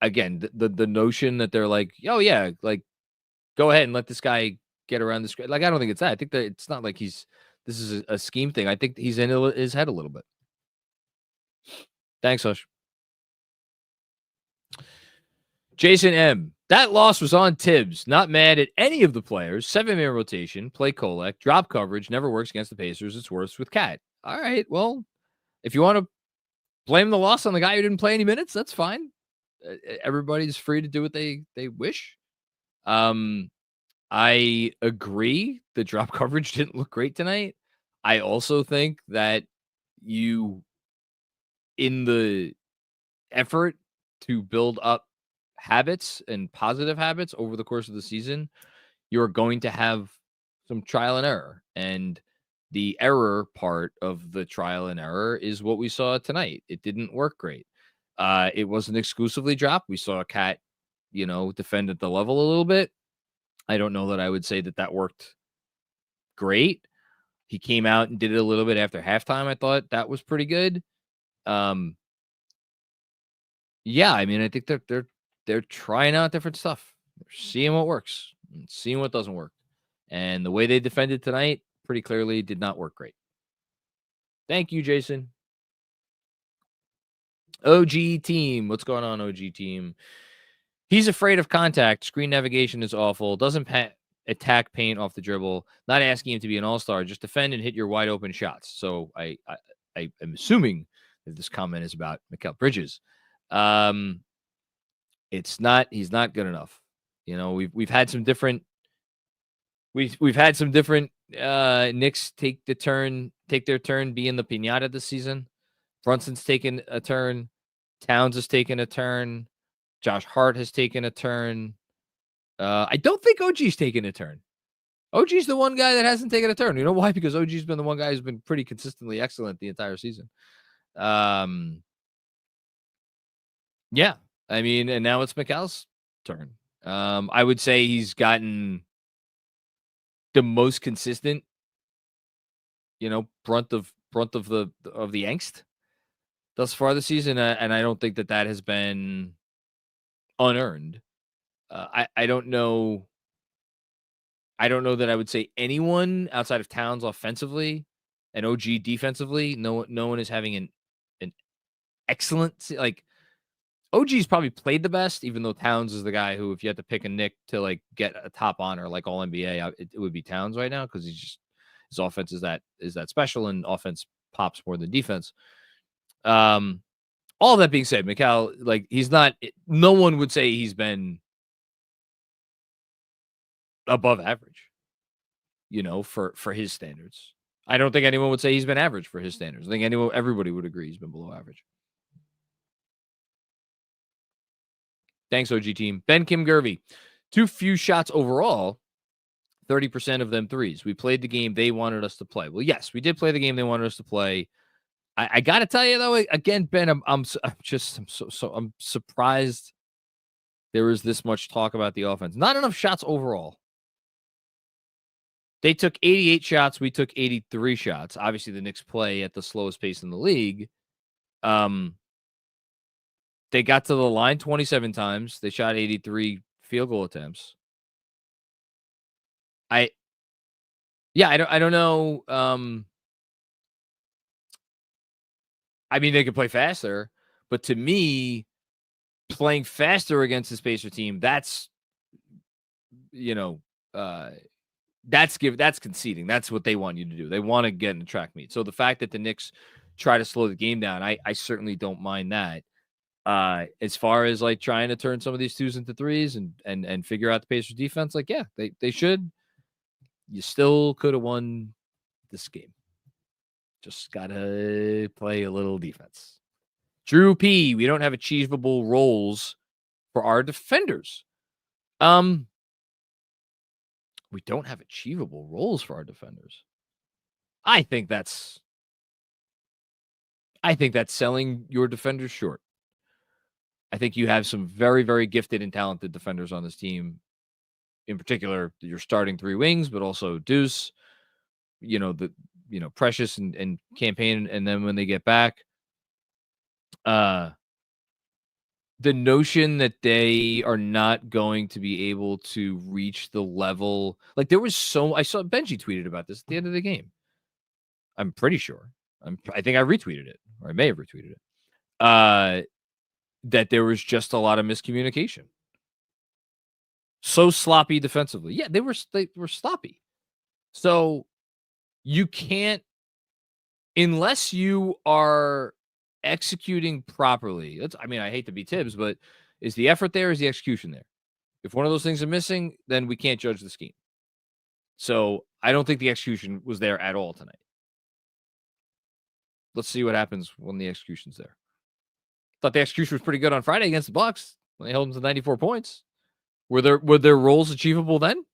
again, the notion that they're like, oh yeah, like, go ahead and let this guy get around the screen. Like, I don't think it's that. I think that it's not like this is a scheme thing. I think he's in his head a little bit. Thanks, Hush. Jason M. That loss was on Tibbs. Not mad at any of the players. 7-man rotation, play Kolek, drop coverage, never works against the Pacers. It's worse with Cat. All right, well, if you want to blame the loss on the guy who didn't play any minutes, that's fine. Everybody's free to do what they wish. I agree the drop coverage didn't look great tonight. I also think that in the effort to build up habits and positive habits over the course of the season, you're going to have some trial and error. And the error part of the trial and error is what we saw tonight. It didn't work great. It wasn't exclusively dropped. We saw Cat, defend at the level a little bit. I don't know that I would say that worked great. He came out and did it a little bit after halftime. I thought that was pretty good. Yeah, I mean, I think they're trying out different stuff. They're seeing what works, and seeing what doesn't work. And the way they defended tonight pretty clearly did not work great. Thank you, Jason. OG team. What's going on, OG team? He's afraid of contact. Screen navigation is awful. Doesn't attack paint off the dribble. Not asking him to be an all-star. Just defend and hit your wide open shots. So I am assuming that this comment is about Mikal Bridges. He's not good enough. We've had some different Knicks take their turn being the piñata this season. Brunson's taken a turn. Towns has taken a turn. Josh Hart has taken a turn. I don't think OG's taken a turn. OG's the one guy that hasn't taken a turn. You know why? Because OG's been the one guy who's been pretty consistently excellent the entire season. Yeah. I mean, and now it's Mikal's turn. I would say he's gotten the most consistent, brunt of the angst thus far this season, and I don't think that has been unearned. I don't know. I don't know that I would say anyone outside of Towns offensively and OG defensively. No one is having an excellent, like, OG's probably played the best, even though Towns is the guy who, if you had to pick a Nick to like get a top honor like All NBA, it would be Towns right now because his offense is that special, and offense pops more than defense. All that being said, Mikal, like, he's not. No one would say he's been above average. for his standards. I don't think anyone would say he's been average for his standards. I think everybody would agree he's been below average. Thanks, OG team. Ben Kim Gervey. Too few shots overall. 30% of them threes. We played the game they wanted us to play. Well, yes, we did play the game they wanted us to play. I got to tell you though, again, Ben, I'm surprised there was this much talk about the offense. Not enough shots overall. They took 88 shots. We took 83 shots. Obviously, the Knicks play at the slowest pace in the league. They got to the line 27 times. They shot 83 field goal attempts. I don't know. I mean, they could play faster, but to me, playing faster against the Spacer team, that's conceding. That's what they want you to do. They want to get in the track meet. So the fact that the Knicks try to slow the game down, I certainly don't mind that. As far as like trying to turn some of these twos into threes and figure out the Pacers defense, like, yeah, they should. You still could have won this game. Just gotta play a little defense. Drew P, we don't have achievable roles for our defenders. We don't have achievable roles for our defenders. I think that's selling your defenders short. I think you have some very, very gifted and talented defenders on this team. In particular, your starting three wings, but also Deuce, Precious and Campaign, and then when they get back, the notion that they are not going to be able to reach the level, like I saw Benji tweeted about this at the end of the game. I'm pretty sure. I think I retweeted it, or I may have retweeted it. That there was just a lot of miscommunication. So sloppy defensively. Yeah, they were sloppy. So you can't, unless you are executing properly. I hate to be Tibbs, but is the effort there? Is the execution there? If one of those things are missing, then we can't judge the scheme. So I don't think the execution was there at all tonight. Let's see what happens when the execution's there. Thought the execution was pretty good on Friday against the Bucks when they held them to 94 points. Were their roles achievable then?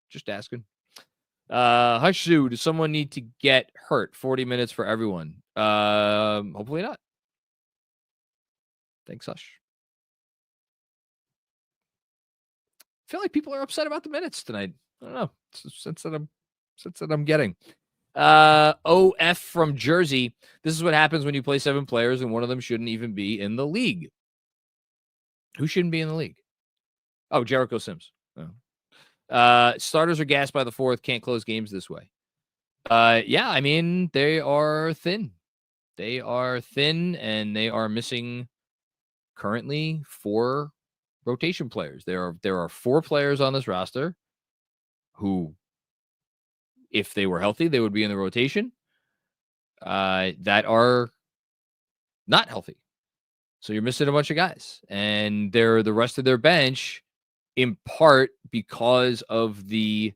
Just asking. Hushu, does someone need to get hurt? 40 minutes for everyone. Hopefully not. Thanks, Hush. I feel like people are upset about the minutes tonight. I don't know. Sense that I'm getting. OF from Jersey. This is what happens when you play 7 players and one of them shouldn't even be in the league. Who shouldn't be in the league? Oh, Jericho Sims. Oh. Starters are gassed by the 4th. Can't close games this way. Yeah, I mean, they are thin. They are thin, and they are missing currently 4 rotation players. There are 4 players on this roster who, if they were healthy, they would be in the rotation, that are not healthy. So you're missing a bunch of guys, and they're the rest of their bench, in part because of the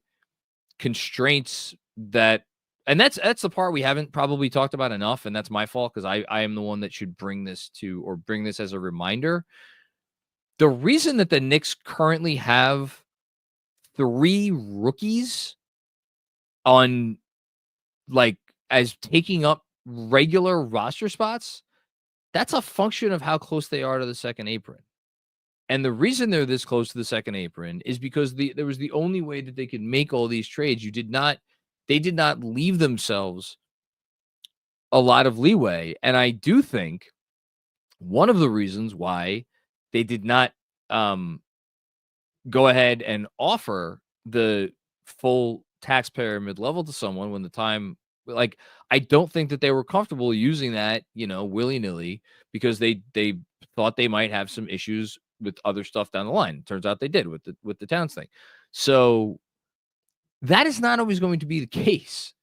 constraints that, and that's the part we haven't probably talked about enough, and that's my fault because I am the one that should bring this as a reminder. The reason that the Knicks currently have 3 rookies on, like, as taking up regular roster spots, that's a function of how close they are to the second apron. And the reason they're this close to the second apron is because there was the only way that they could make all these trades. They did not leave themselves a lot of leeway. And I do think one of the reasons why they did not go ahead and offer the full taxpayer mid-level to someone when the time, like, I don't think that they were comfortable using that, willy-nilly, because they thought they might have some issues with other stuff down the line. Turns out they did with the Towns thing. So that is not always going to be the case.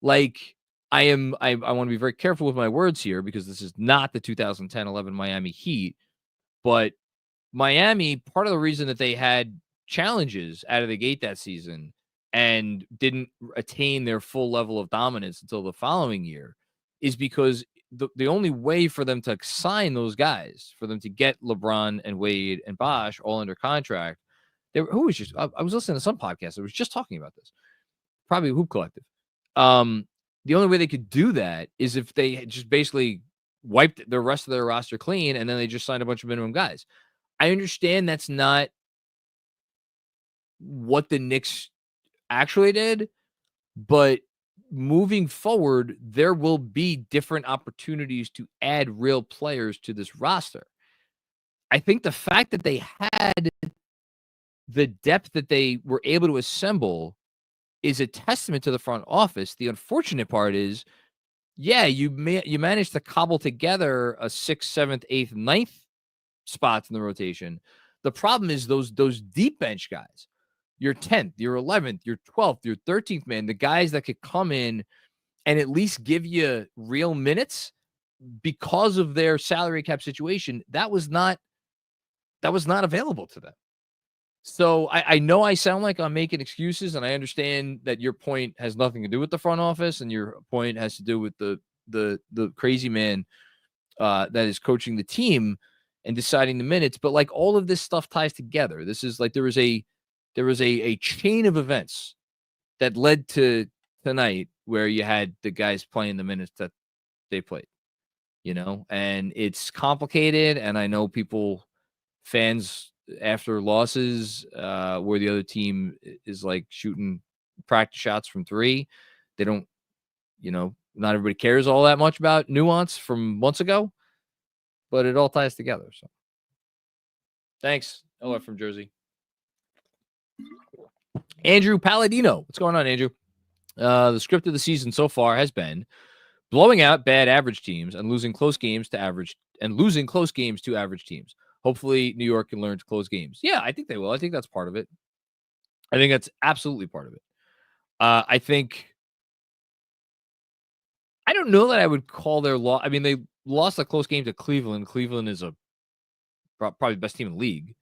Like, I want to be very careful with my words here because this is not the 2010-11 Miami Heat, but Miami, part of the reason that they had challenges out of the gate that season and didn't attain their full level of dominance until the following year is because the only way for them to sign those guys, for them to get LeBron and Wade and Bosh all under contract, I was listening to some podcast that was just talking about this, probably Hoop Collective. The only way they could do that is if they just basically wiped the rest of their roster clean and then they just signed a bunch of minimum guys. I understand that's not what the Knicks actually did, but moving forward, there will be different opportunities to add real players to this roster. I think the fact that they had the depth that they were able to assemble is a testament to the front office. The unfortunate part is, yeah, you managed to cobble together a 6th, 7th, 8th, 9th spots in the rotation. The problem is those deep bench guys, your 10th, your 11th, your 12th, your 13th man, the guys that could come in and at least give you real minutes because of their salary cap situation, that was not available to them. So I know I sound like I'm making excuses, and I understand that your point has nothing to do with the front office, and your point has to do with the crazy man that is coaching the team and deciding the minutes. But like all of this stuff ties together. This is like there was a chain of events that led to tonight where you had the guys playing the minutes that they played, and it's complicated. And I know fans after losses where the other team is like shooting practice shots from 3, they don't, not everybody cares all that much about nuance from months ago, but it all ties together. So thanks. LF from Jersey. Andrew Palladino. What's going on, Andrew? The script of the season so far has been blowing out bad average teams and losing close games to average teams. Hopefully, New York can learn to close games. Yeah, I think they will. I think that's part of it. I think that's absolutely part of it. I don't know that I would call their loss. I mean, they lost a close game to Cleveland. Cleveland is probably the best team in the league.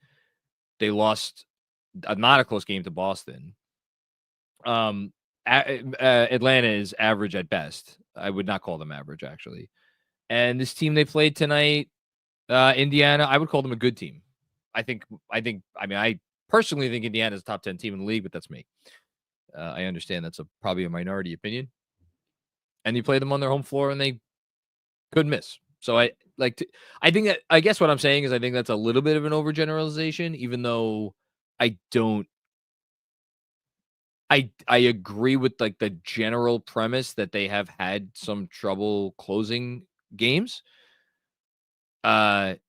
They lost not a close game to Boston. Atlanta is average at best. I would not call them average, actually. And this team they played tonight, Indiana, I would call them a good team. I personally think Indiana is a top 10 team in the league, but that's me. I understand that's probably a minority opinion. And you play them on their home floor and they could miss. So I guess what I'm saying is I think that's a little bit of an overgeneralization, even though I agree with like the general premise that they have had some trouble closing games. I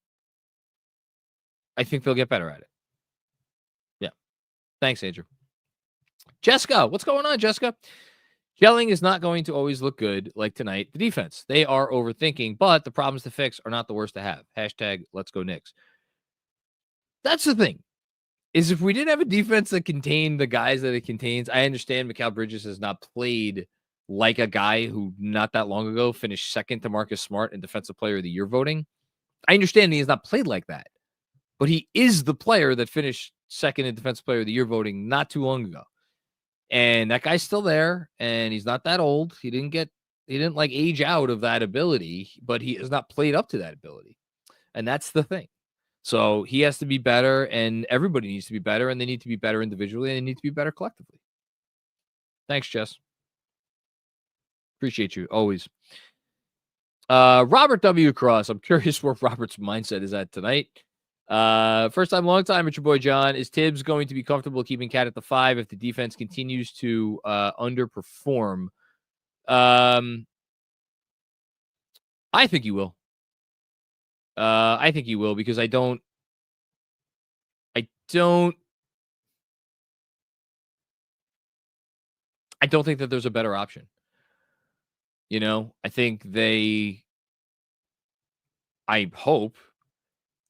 think they'll get better at it. Yeah. Thanks, Andrew. Jessica, what's going on, Jessica? Gelling is not going to always look good like tonight. The defense, they are overthinking, but the problems to fix are not the worst to have. Hashtag let's go Knicks. That's the thing, is if we didn't have a defense that contained the guys that it contains, I understand Mikal Bridges has not played like a guy who not that long ago finished second to Marcus Smart in Defensive Player of the Year voting. I understand he has not played like that, but he is the player that finished second in Defensive Player of the Year voting not too long ago. And that guy's still there, and he's not that old. He didn't like age out of that ability, but he has not played up to that ability. And that's the thing. So he has to be better, and everybody needs to be better, and they need to be better individually, and they need to be better collectively. Thanks, Jess. Appreciate you always. Robert W. Cross. I'm curious where Robert's mindset is at tonight. First time, long time. It's your boy John. Is Tibbs going to be comfortable keeping Cat at the 5 if the defense continues to underperform? I think he will. I think he will, because I don't think that there's a better option. I hope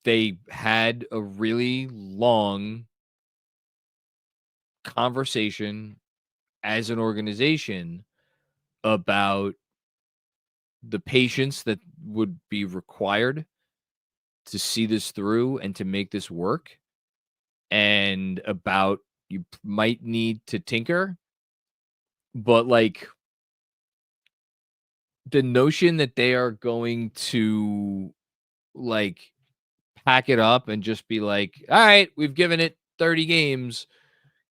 they had a really long conversation as an organization about the patience that would be required to see this through and to make this work, and about you might need to tinker But like the notion that they are going to like pack it up and just be like, all right, we've given it 30 games.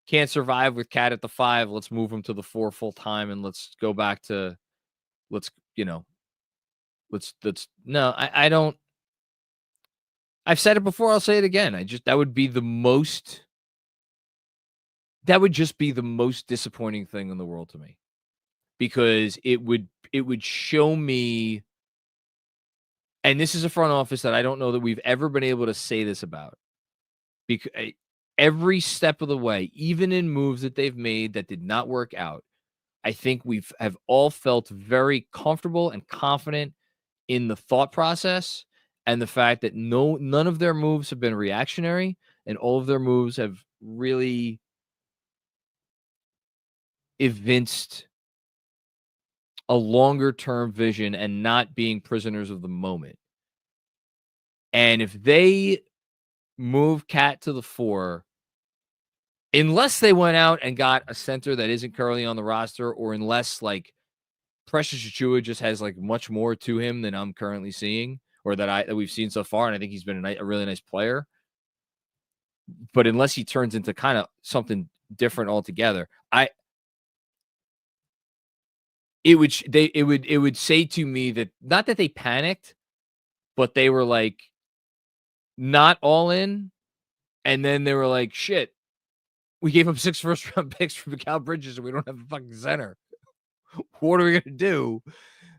Can't survive with Cat at the 5. Let's move him to the 4 full time and let's go back to let's no, I don't. I've said it before, I'll say it again. That would just be the most disappointing thing in the world to me. Because it would show me, and this is a front office that I don't know that we've ever been able to say this about. Because every step of the way, even in moves that they've made that did not work out, I think have all felt very comfortable and confident in the thought process and the fact that none of their moves have been reactionary and all of their moves have really evinced a longer term vision and not being prisoners of the moment. And if they move Cat to the 4, unless they went out and got a center that isn't currently on the roster, or unless like Precious Achiuwa just has like much more to him than I'm currently seeing, or that we've seen so far, and I think he's been a really nice player. But unless he turns into kind of something different altogether, it would say to me that not that they panicked, but they were like not all in, and then they were like, shit, we gave up 6 first-round picks for Mikal Bridges and we don't have a fucking center. What are we gonna do?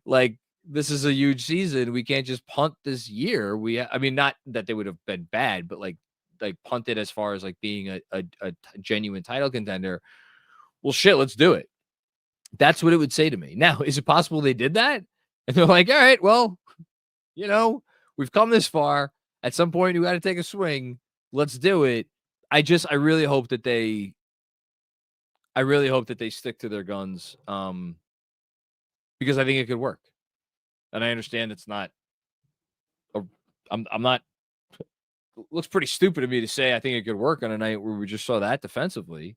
Like, this is a huge season. We can't just punt this year. I mean, not that they would have been bad, but like punted as far as like being a genuine title contender. Well, shit, let's do it. That's what it would say to me. Now, is it possible they did that? And they're like, all right, well, we've come this far. At some point, we got to take a swing. Let's do it. I really hope that they stick to their guns. Because I think it could work. And I understand it's not I'm not looks pretty stupid to me to say I think it could work on a night where we just saw that defensively.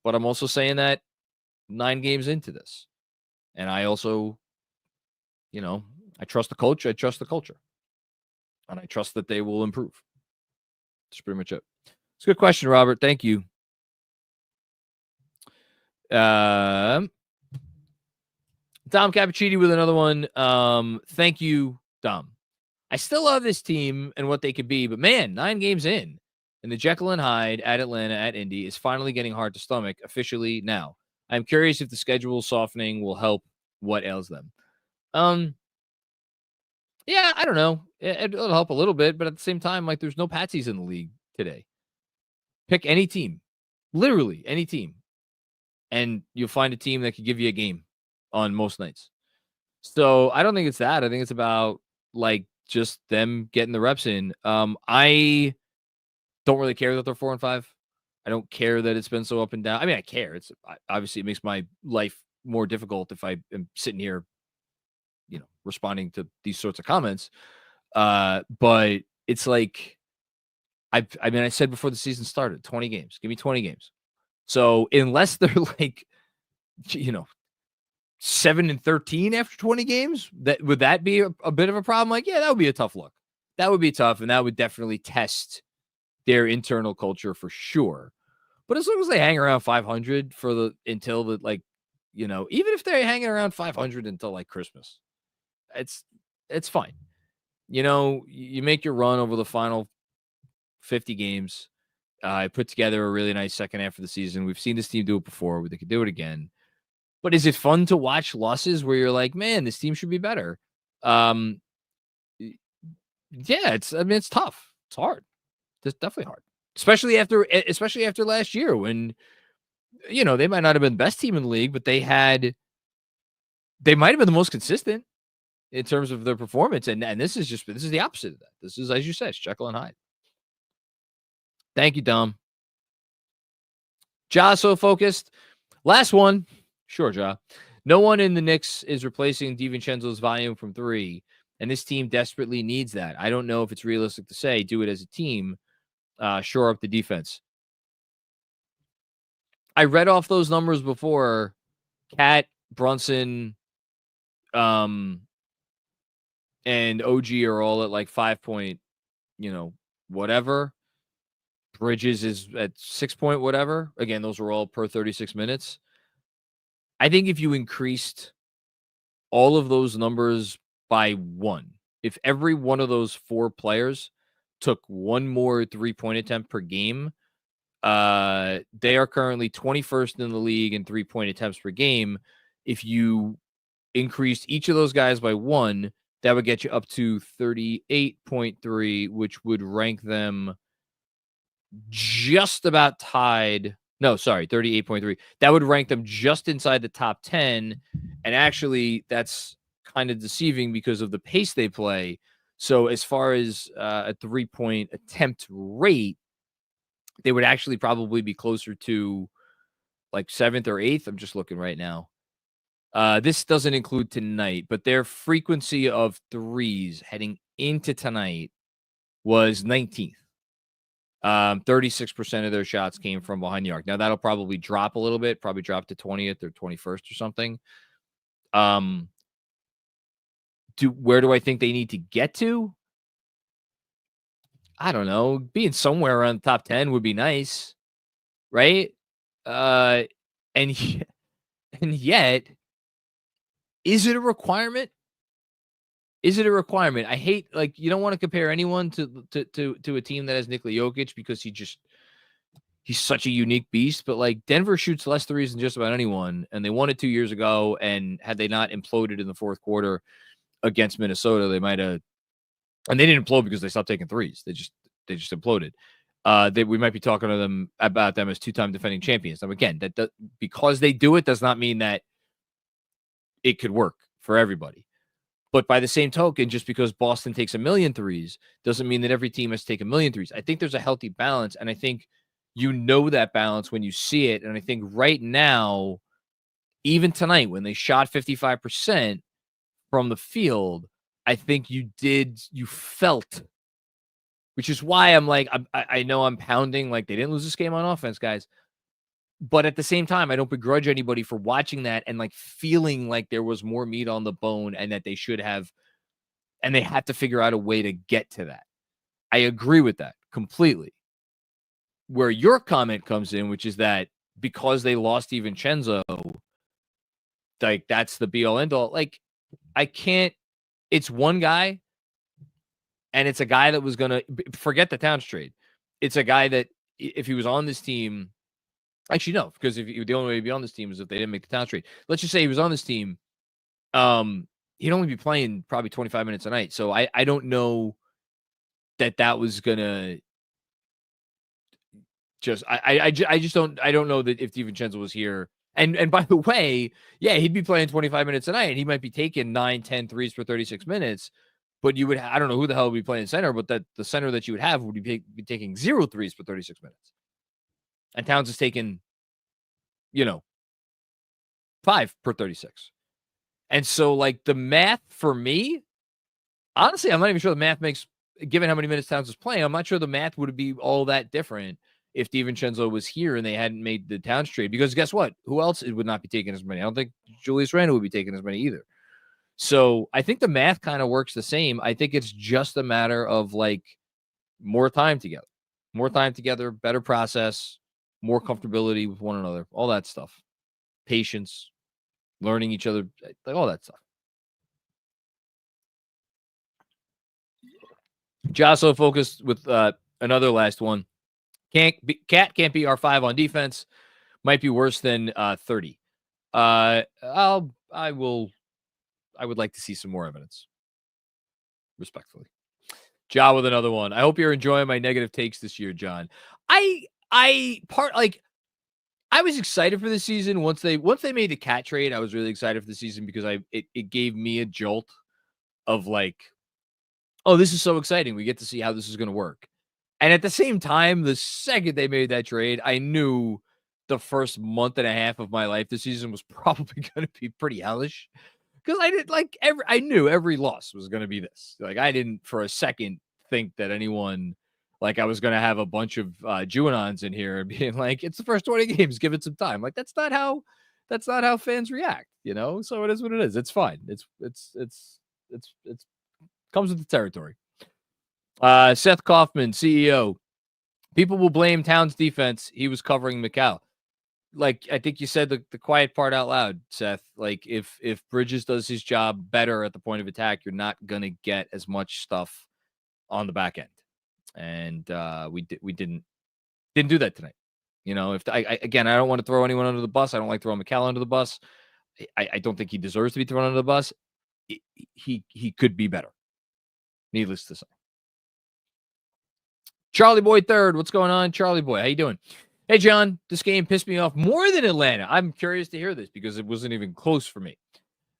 But I'm also saying that 9 games into this. And I also, I trust the coach. I trust the culture. And I trust that they will improve. That's pretty much it. It's a good question, Robert. Thank you. Dom Cappuccini with another one. Thank you, Dom. I still love this team and what they could be, but man, 9 games in, and the Jekyll and Hyde at Atlanta at Indy is finally getting hard to stomach officially now. I'm curious if the schedule softening will help. What ails them? Yeah, I don't know. It'll help a little bit, but at the same time, like there's no patsies in the league today. Pick any team, literally any team, and you'll find a team that could give you a game on most nights. So I don't think it's that. I think it's about like just them getting the reps in. I don't really care that they're 4 and 5. I don't care that it's been so up and down. I mean, I care. It's obviously it makes my life more difficult if I am sitting here, responding to these sorts of comments. But it's like I said before the season started, 20 games. Give me 20 games. So unless they're like, 7-13 after 20 games, would that be a bit of a problem? Like, yeah, that would be a tough look. That would be tough, and that would definitely test their internal culture for sure. But as long as they hang around 500 until even if they're hanging around 500 until like Christmas, it's fine. You make your run over the final 50 games. I put together a really nice second half of the season. We've seen this team do it before. They could do it again. But is it fun to watch losses where you're like, man, this team should be better? Yeah, it's tough. It's hard. It's definitely hard. Especially after last year when, they might not have been the best team in the league, but they might have been the most consistent in terms of their performance. And this is the opposite of that. This is, as you said, Jekyll and Hyde. Thank you, Dom. Ja, so focused. Last one. Sure, Ja. No one in the Knicks is replacing DiVincenzo's volume from 3, and this team desperately needs that. I don't know if it's realistic to say do it as a team, shore up the defense. I read off those numbers before. Cat, Brunson, and OG are all at like 5 point, whatever. Bridges is at 6 point whatever. Again, those were all per 36 minutes. I think if you increased all of those numbers by 1, if every one of those 4 players took 1 more 3-point attempt per game, they are currently 21st in the league in 3-point attempts per game. If you increased each of those guys by 1, that would get you up to 38.3, which would rank them just about tied. No, sorry, 38.3. That would rank them just inside the top 10. And actually, that's kind of deceiving because of the pace they play. So as far as a 3-point attempt rate, they would actually probably be closer to like 7th or 8th. I'm just looking right now. This doesn't include tonight, but their frequency of threes heading into tonight was 19th. 36% of their shots came from behind the arc. Now that'll probably drop a little bit, probably drop to 20th or 21st or something. Where do I think they need to get to? I don't know. Being somewhere around the top 10 would be nice, right? And yet, is it a requirement? Is it a requirement? I hate, like, you don't want to compare anyone to a team that has Nikola Jokic because he's such a unique beast. But like Denver shoots less threes than just about anyone, and they won it 2 years ago. And had they not imploded in the fourth quarter against Minnesota, they might have. And they didn't implode because they stopped taking threes. They just imploded. We might be talking to them about them as 2-time defending champions. Now, again, because they do it does not mean that it could work for everybody. But by the same token, just because Boston takes 1 million threes doesn't mean that every team has to take 1 million threes. I think there's a healthy balance, and I think that balance when you see it. And I think right now, even tonight, when they shot 55% from the field, I think you felt, which is why I'm like, I know I'm pounding like they didn't lose this game on offense, guys. But at the same time, I don't begrudge anybody for watching that and like feeling like there was more meat on the bone and that they should have, and they had to figure out a way to get to that. I agree with that completely. Where your comment comes in, which is that because they lost DiVincenzo, like that's the be all end all. Like, I can't, it's one guy, and it's a guy that was going to forget the Towns trade. It's a guy that if he was on this team, actually, no, because the only way he'd be on this team is if they didn't make the Towns trade. Let's just say he was on this team. He'd only be playing probably 25 minutes a night. So I don't know that was gonna just I don't know that if DiVincenzo was here. And by the way, yeah, he'd be playing 25 minutes a night, and he might be taking 9-10 threes for 36 minutes. But you would, I don't know who the hell would be playing center, but that the center that you would have would be taking 0 threes for 36 minutes. And Towns is taking, 5 per 36. And so, like, the math for me, honestly, I'm not even sure the math makes, given how many minutes Towns is playing, I'm not sure the math would be all that different if DiVincenzo was here and they hadn't made the Towns trade. Because guess what? Who else would not be taking as many? I don't think Julius Randle would be taking as many either. So I think the math kind of works the same. I think it's just a matter of, like, more time together. More time together, better process, more comfortability with one another, all that stuff. Patience, learning each other, like all that stuff. Josso focused with another last one. Cat can't be R5 on defense. Might be worse than 30. I would like to see some more evidence. Respectfully. Ja with another one. I hope you're enjoying my negative takes this year, John. I was excited for the season once they made the Cat trade. I was really excited for the season because it gave me a jolt of like, oh, this is so exciting. We get to see how this is going to work. And at the same time, the second they made that trade, I knew the first month and a half of my life this season was probably going to be pretty hellish because I knew every loss was going to be this. Like, I didn't for a second think that anyone, like, I was going to have a bunch of Juanons in here and being like, it's the first 20 games, give it some time. Like, that's not how that's not how fans react, So it is what it is. It's fine. It's comes with the territory. Seth Kaufman, CEO. People will blame Towns' defense. He was covering Macau. Like, I think you said the quiet part out loud, Seth. Like, if Bridges does his job better at the point of attack, you're not gonna get as much stuff on the back end. And we didn't do that tonight. If again, I don't want to throw anyone under the bus. I don't like throwing Macau under the bus. I don't think he deserves to be thrown under the bus. He could be better. Needless to say. Charlie Boy third, what's going on? Charlie Boy, how you doing? Hey, John, this game pissed me off more than Atlanta. I'm curious to hear this because it wasn't even close for me.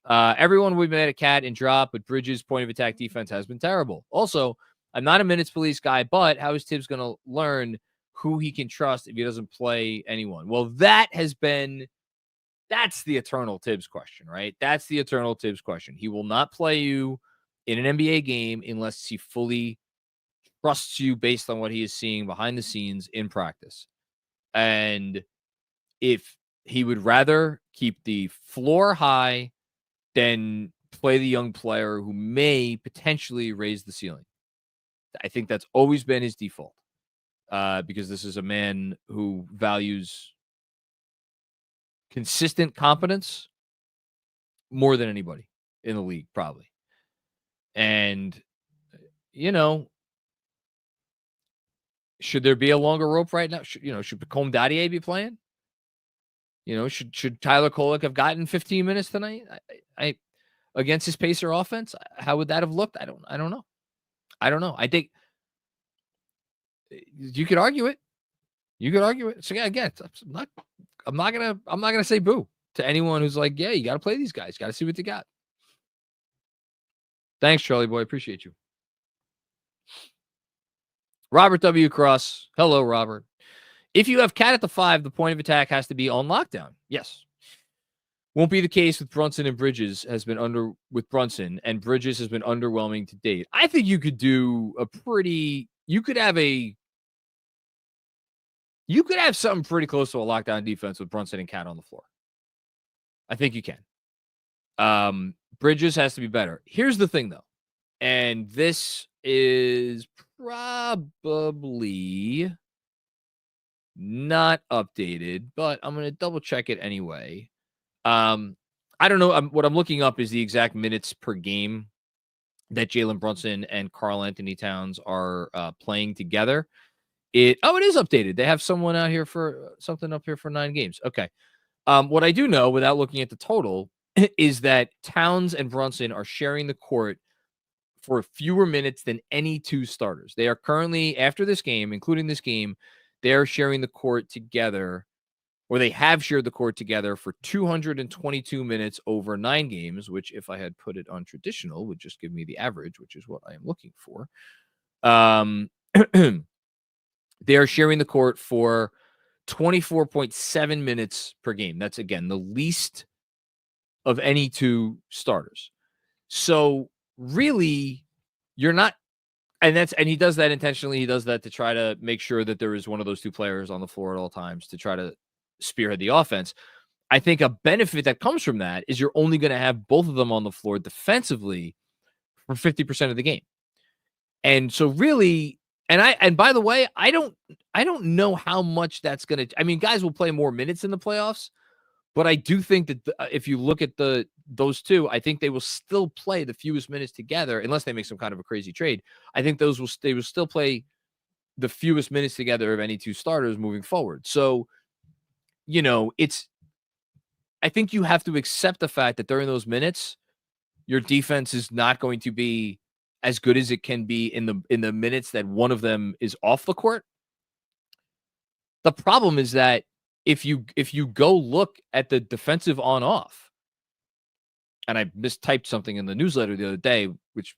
Everyone we've met at Cat and drop, but Bridges' point of attack defense has been terrible. Also, I'm not a minutes police guy, but how is Tibbs going to learn who he can trust if he doesn't play anyone? Well, that's the eternal Tibbs question, right? That's the eternal Tibbs question. He will not play you in an NBA game unless he fully trusts you based on what he is seeing behind the scenes in practice. And if he would rather keep the floor high than play the young player who may potentially raise the ceiling. I think that's always been his default because this is a man who values consistent competence more than anybody in the league, probably. And, should there be a longer rope right now? Should Pacome Dadier be playing? Should Tyler Kolek have gotten 15 minutes tonight? I against his Pacer offense, how would that have looked? I don't know. I think you could argue it. So yeah, again, I'm not gonna say boo to anyone who's like, yeah, you got to play these guys. Got to see what they got. Thanks, Charlie Boy. Appreciate you. Robert W. Cross. Hello, Robert. If you have Cat at the 5, the point of attack has to be on lockdown. Yes. Won't be the case with Brunson and Bridges with Brunson, and Bridges has been underwhelming to date. I think you could do you could have something pretty close to a lockdown defense with Brunson and Cat on the floor. I think you can. Bridges has to be better. Here's the thing, though, and this is probably not updated, but I'm going to double check it anyway. I don't know. What I'm looking up is the exact minutes per game that Jalen Brunson and Karl-Anthony Towns are playing together. It is updated. They have someone out here for something up here for 9 games. Okay. What I do know without looking at the total is that Towns and Brunson are sharing the court for fewer minutes than any 2 starters. They are currently, after this game, including this game, they're sharing the court together, or they have shared the court together for 222 minutes over 9 games, which if I had put it on traditional would just give me the average, which is what I am looking for. They are sharing the court for 24.7 minutes per game. That's, again, the least of any 2 starters. So really, you're not, and he does that intentionally. He does that to try to make sure that there is one of those 2 players on the floor at all times to try to spearhead the offense. I think a benefit that comes from that is you're only going to have both of them on the floor defensively for 50% of the game. And so really, and by the way, I don't know how much that's going to, I mean, guys will play more minutes in the playoffs, but I do think that if you look at those 2, I think they will still play the fewest minutes together unless they make some kind of a crazy trade. I think they will still play the fewest minutes together of any 2 starters moving forward. So, I think you have to accept the fact that during those minutes, your defense is not going to be as good as it can be in the minutes that one of them is off the court. The problem is that if you go look at the defensive on-off, and I mistyped something in the newsletter the other day, which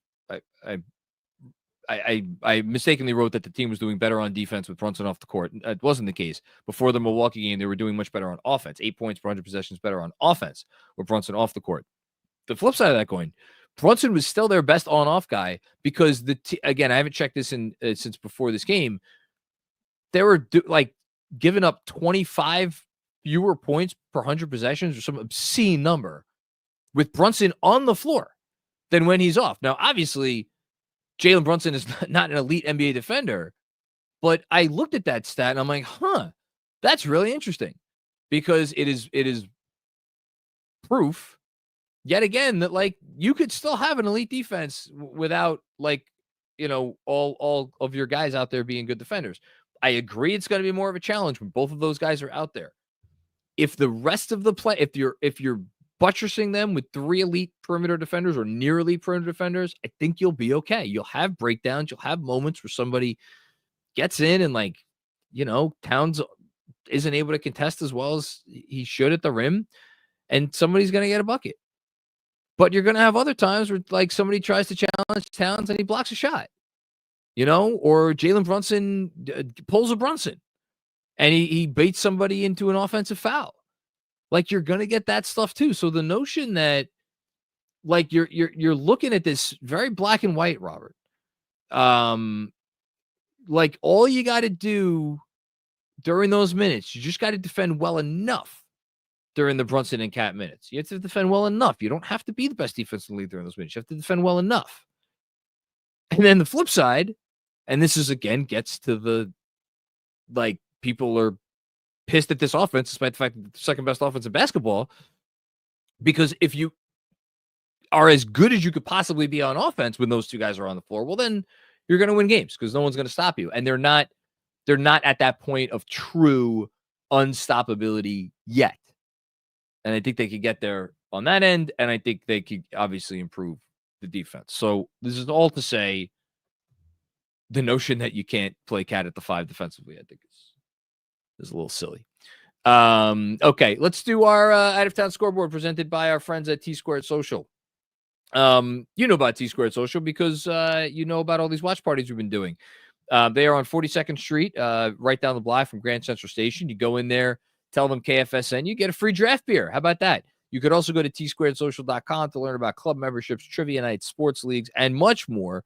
I mistakenly wrote that the team was doing better on defense with Brunson off the court. It wasn't the case. Before the Milwaukee game, they were doing much better on offense. 8 points per 100 possessions better on offense with Brunson off the court. The flip side of that coin, Brunson was still their best on-off guy because again, I haven't checked this since before this game. They were giving up 25 fewer points per 100 possessions or some obscene number with Brunson on the floor than when he's off. Now, obviously, Jalen Brunson is not an elite NBA defender, but I looked at that stat and I'm like, that's really interesting because it is proof yet again that like you could still have an elite defense without like, all of your guys out there being good defenders. I agree it's going to be more of a challenge when both of those guys are out there. If the rest of the play, if you're buttressing them with 3 elite perimeter defenders or near elite perimeter defenders, I think you'll be okay. You'll have breakdowns. You'll have moments where somebody gets in and like, Towns isn't able to contest as well as he should at the rim, and somebody's going to get a bucket. But you're going to have other times where like somebody tries to challenge Towns and he blocks a shot, or Jalen Brunson pulls a Brunson and he baits somebody into an offensive foul. Like you're going to get that stuff too. So the notion that like you're looking at this very black and white, Robert, like all you got to do during those minutes, you just got to defend well enough during the Brunson and Cat minutes. You have to defend well enough. You don't have to be the best defense in the league during those minutes. You have to defend well enough. And then the flip side, and this is again gets to the like people are pissed at this offense despite the fact that the second best offense in basketball, because if you are as good as you could possibly be on offense when those two guys are on the floor, well, then you're going to win games because no one's going to stop you. And they're not at that point of true unstoppability yet. And I think they could get there on that end. And I think they could obviously improve the defense. So this is all to say the notion that you can't play Cat at the 5 defensively, I think is a little silly. Okay, let's do our out of town scoreboard presented by our friends at T Squared Social. You know about T Squared Social because you know about all these watch parties we've been doing. They are on 42nd Street, right down the block from Grand Central Station. You go in there, tell them KFSN, you get a free draft beer. How about that? You could also go to tsquaredsocial.com to learn about club memberships, trivia nights, sports leagues, and much more.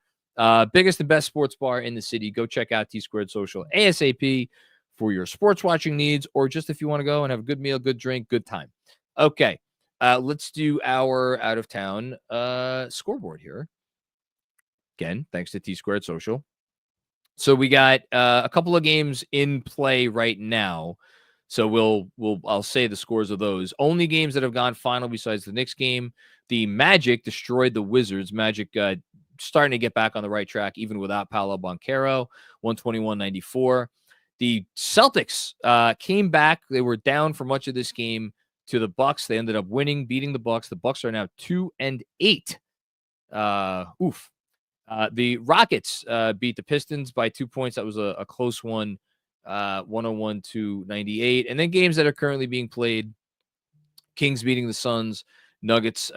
Biggest and best sports bar in the city. Go check out T Squared Social ASAP for your sports watching needs, or just if you want to go and have a good meal, good drink, good time. Okay, let's do our out of town scoreboard here. Again, thanks to T Squared Social. So we got a couple of games in play right now. So I'll say the scores of those. Only games that have gone final besides the Knicks game. The Magic destroyed the Wizards. Magic starting to get back on the right track, even without Paolo Banchero, 121-94. The Celtics came back. They were down for much of this game to the Bucks. They ended up winning, beating the Bucks. The Bucks are now 2-8. The Rockets beat the Pistons by 2 points. That was a close one, 101-98. And then games that are currently being played: Kings beating the Suns, Nuggets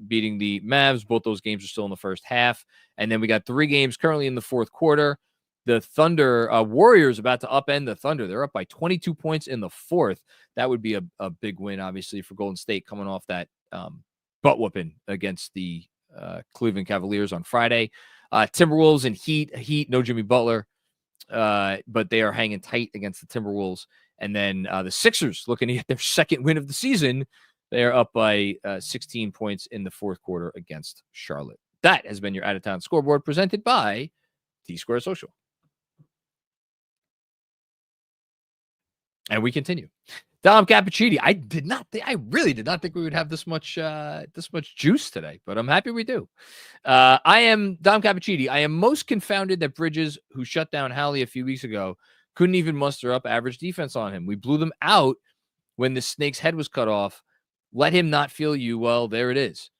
beating the Mavs. Both those games are still in the first half. And then we got 3 games currently in the fourth quarter. The Thunder, Warriors about to upend the Thunder. They're up by 22 points in the fourth. That would be a big win, obviously, for Golden State coming off that butt whooping against the Cleveland Cavaliers on Friday. Timberwolves and Heat, no Jimmy Butler, but they are hanging tight against the Timberwolves. And then the Sixers looking at their second win of the season. They are up by 16 points in the fourth quarter against Charlotte. That has been your out of town scoreboard presented by T Square Social. And we continue. Dom Cappuccini. I really did not think we would have this much juice today, but I'm happy we do. I am Dom Cappuccini. I am most confounded that Bridges, who shut down Hallie a few weeks ago, couldn't even muster up average defense on him. We blew them out when the snake's head was cut off. Let him not feel you. Well, there it is.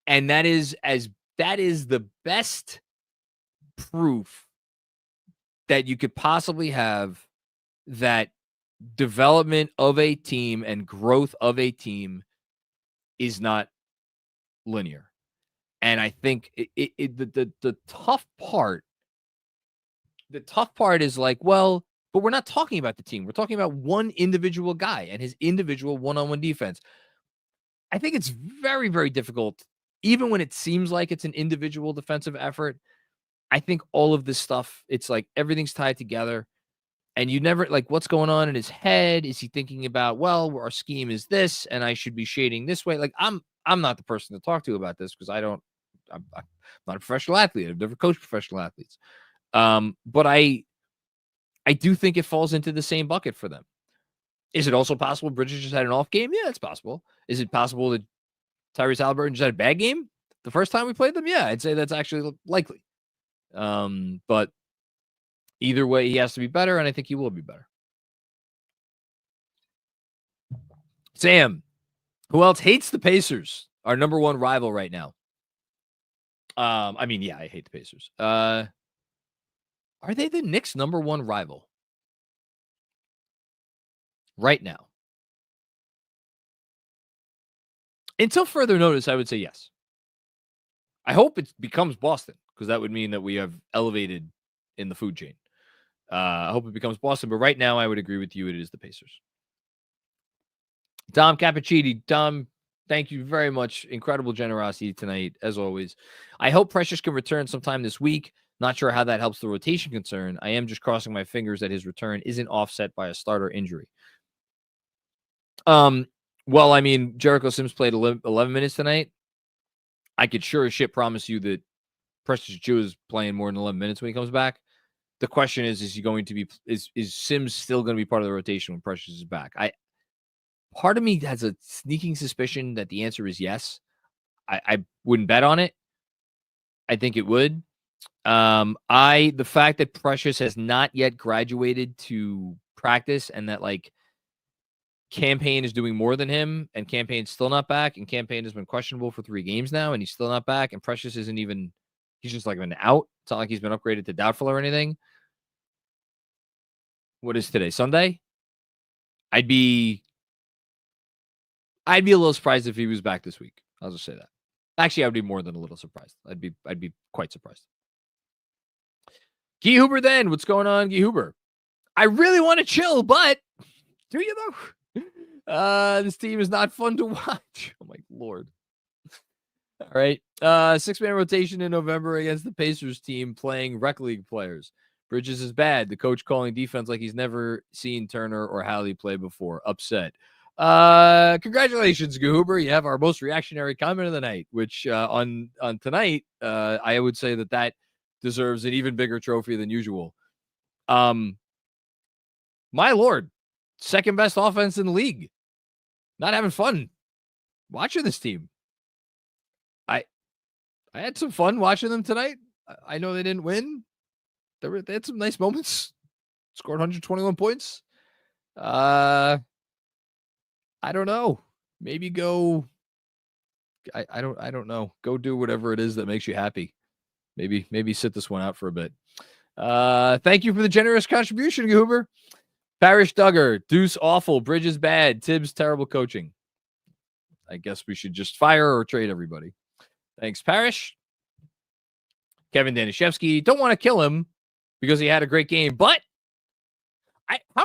And that is the best proof that you could possibly have that development of a team and growth of a team is not linear. And I think the tough part is like, well, but we're not talking about the team. We're talking about one individual guy and his individual one-on-one defense. I think it's very, very difficult, even when it seems like it's an individual defensive effort. I think all of this stuff, it's like everything's tied together. And you never like what's going on in his head. Is he thinking about, well, our scheme is this and I should be shading this way? Like I'm not the person to talk to about this because I'm not a professional athlete. I've never coached professional athletes. But I do think it falls into the same bucket for them. Is it also possible Bridges just had an off game? Yeah, it's possible. Is it possible that Tyrese Halliburton just had a bad game the first time we played them? Yeah, I'd say that's actually likely. But either way, he has to be better, and I think he will be better. Sam, who else hates the Pacers? Our number one rival right now. I mean, yeah, I hate the Pacers. Are they the Knicks' number one rival right now? Until further notice, I would say yes. I hope it becomes Boston because that would mean that we have elevated in the food chain. I hope it becomes Boston, but right now I would agree with you. It is the Pacers. Dom Cappuccini. Dom, thank you very much. Incredible generosity tonight, as always. I hope Precious can return sometime this week. Not sure how that helps the rotation concern. I am just crossing my fingers that his return isn't offset by a starter injury. Well, I mean, Jericho Sims played 11 minutes tonight. I could sure as shit promise you that Precious Achiuwa is playing more than 11 minutes when he comes back. The question is he going to be is Sims still going to be part of the rotation when Precious is back? Part of me has a sneaking suspicion that the answer is yes. I wouldn't bet on it. I think it would. The fact that Precious has not yet graduated to practice and that like Campaign is doing more than him and Campaign's still not back and Campaign has been questionable for 3 games now and he's still not back and Precious isn't even, he's just like an out. It's not like he's been upgraded to doubtful or anything. What is today? Sunday? I'd be a little surprised if he was back this week. I'll just say that. Actually, I would be more than a little surprised. I'd be quite surprised. Guy Huber then. What's going on, Guy Huber? I really want to chill, but do you though? This team is not fun to watch. Oh my Lord. All right. 6-man rotation in November against the Pacers team playing rec league players. Bridges is bad. The coach calling defense like he's never seen Turner or Halley play before. Upset. Congratulations, Goober. You have our most reactionary comment of the night, which on tonight, I would say that deserves an even bigger trophy than usual. My Lord, second best offense in the league. Not having fun watching this team. I had some fun watching them tonight. I know they didn't win. They had some nice moments. Scored 121 points. I don't know. Maybe go. I don't know. Go do whatever it is that makes you happy. Maybe sit this one out for a bit. Thank you for the generous contribution, Goober. Parrish Duggar, Deuce awful, Bridges bad, Tibbs terrible coaching. I guess we should just fire or trade everybody. Thanks, Parrish. Kevin Danishevsky, don't want to kill him because he had a great game, but how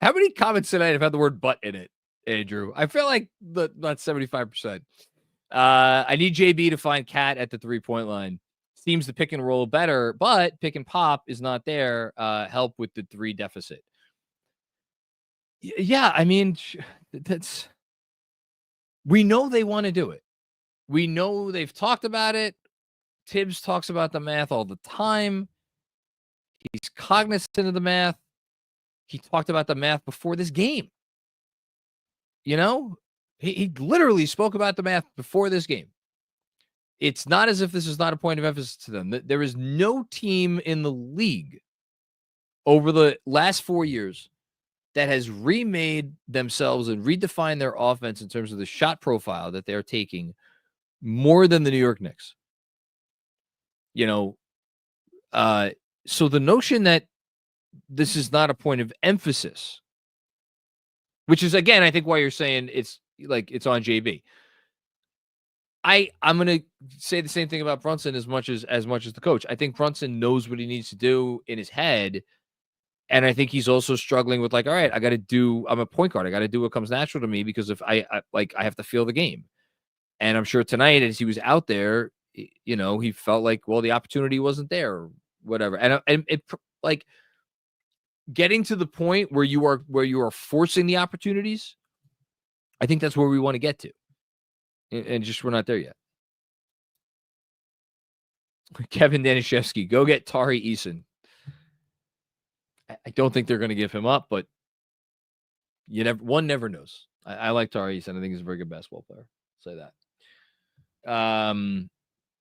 many comments tonight have had the word "but" in it, Andrew? I feel like not 75%. I need JB to find Cat at the 3-point line. Seems to pick and roll better, but pick and pop is not there. Help with the 3 deficit. Yeah, I mean, we know they want to do it. We know they've talked about it. Tibbs talks about the math all the time. He's cognizant of the math. He talked about the math before this game. You know, he literally spoke about the math before this game. It's not as if this is not a point of emphasis to them. There is no team in the league over the last 4 years that has remade themselves and redefined their offense in terms of the shot profile that they're taking more than the New York Knicks. You know, so the notion that this is not a point of emphasis, which is, again, I think why you're saying it's on JB. I'm going to say the same thing about Brunson as much as the coach. I think Brunson knows what he needs to do in his head. And I think he's also struggling with all right, I'm a point guard. I got to do what comes natural to me because if I have to feel the game. And I'm sure tonight as he was out there, you know, he felt like, well, the opportunity wasn't there or whatever. And it getting to the point where you are forcing the opportunities, I think that's where we want to get to. And just we're not there yet. Kevin Danishevsky, go get Tari Eason. I don't think they're going to give him up, but one never knows. I like Tari Eason. I think he's a very good basketball player. I'll say that.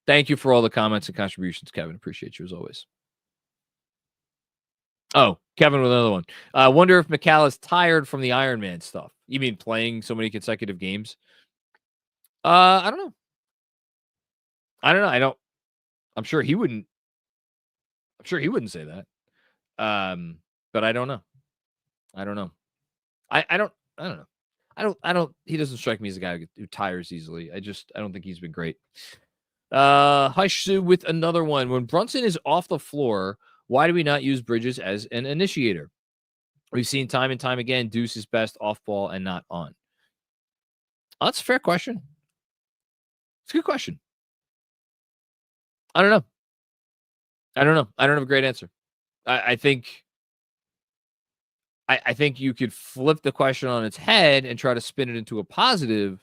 Thank you for all the comments and contributions, Kevin. Appreciate you as always. Oh, Kevin with another one. I wonder if McCall is tired from the Iron Man stuff. You mean playing so many consecutive games? I don't know. I'm sure he wouldn't say that. But I don't know. I don't know. He doesn't strike me as a guy who tires easily. I don't think he's been great. Hush Sue with another one. When Brunson is off the floor, why do we not use Bridges as an initiator? We've seen time and time again, Deuce is best off ball and not on. Oh, that's a fair question. It's a good question. I don't know. I don't have a great answer. I think you could flip the question on its head and try to spin it into a positive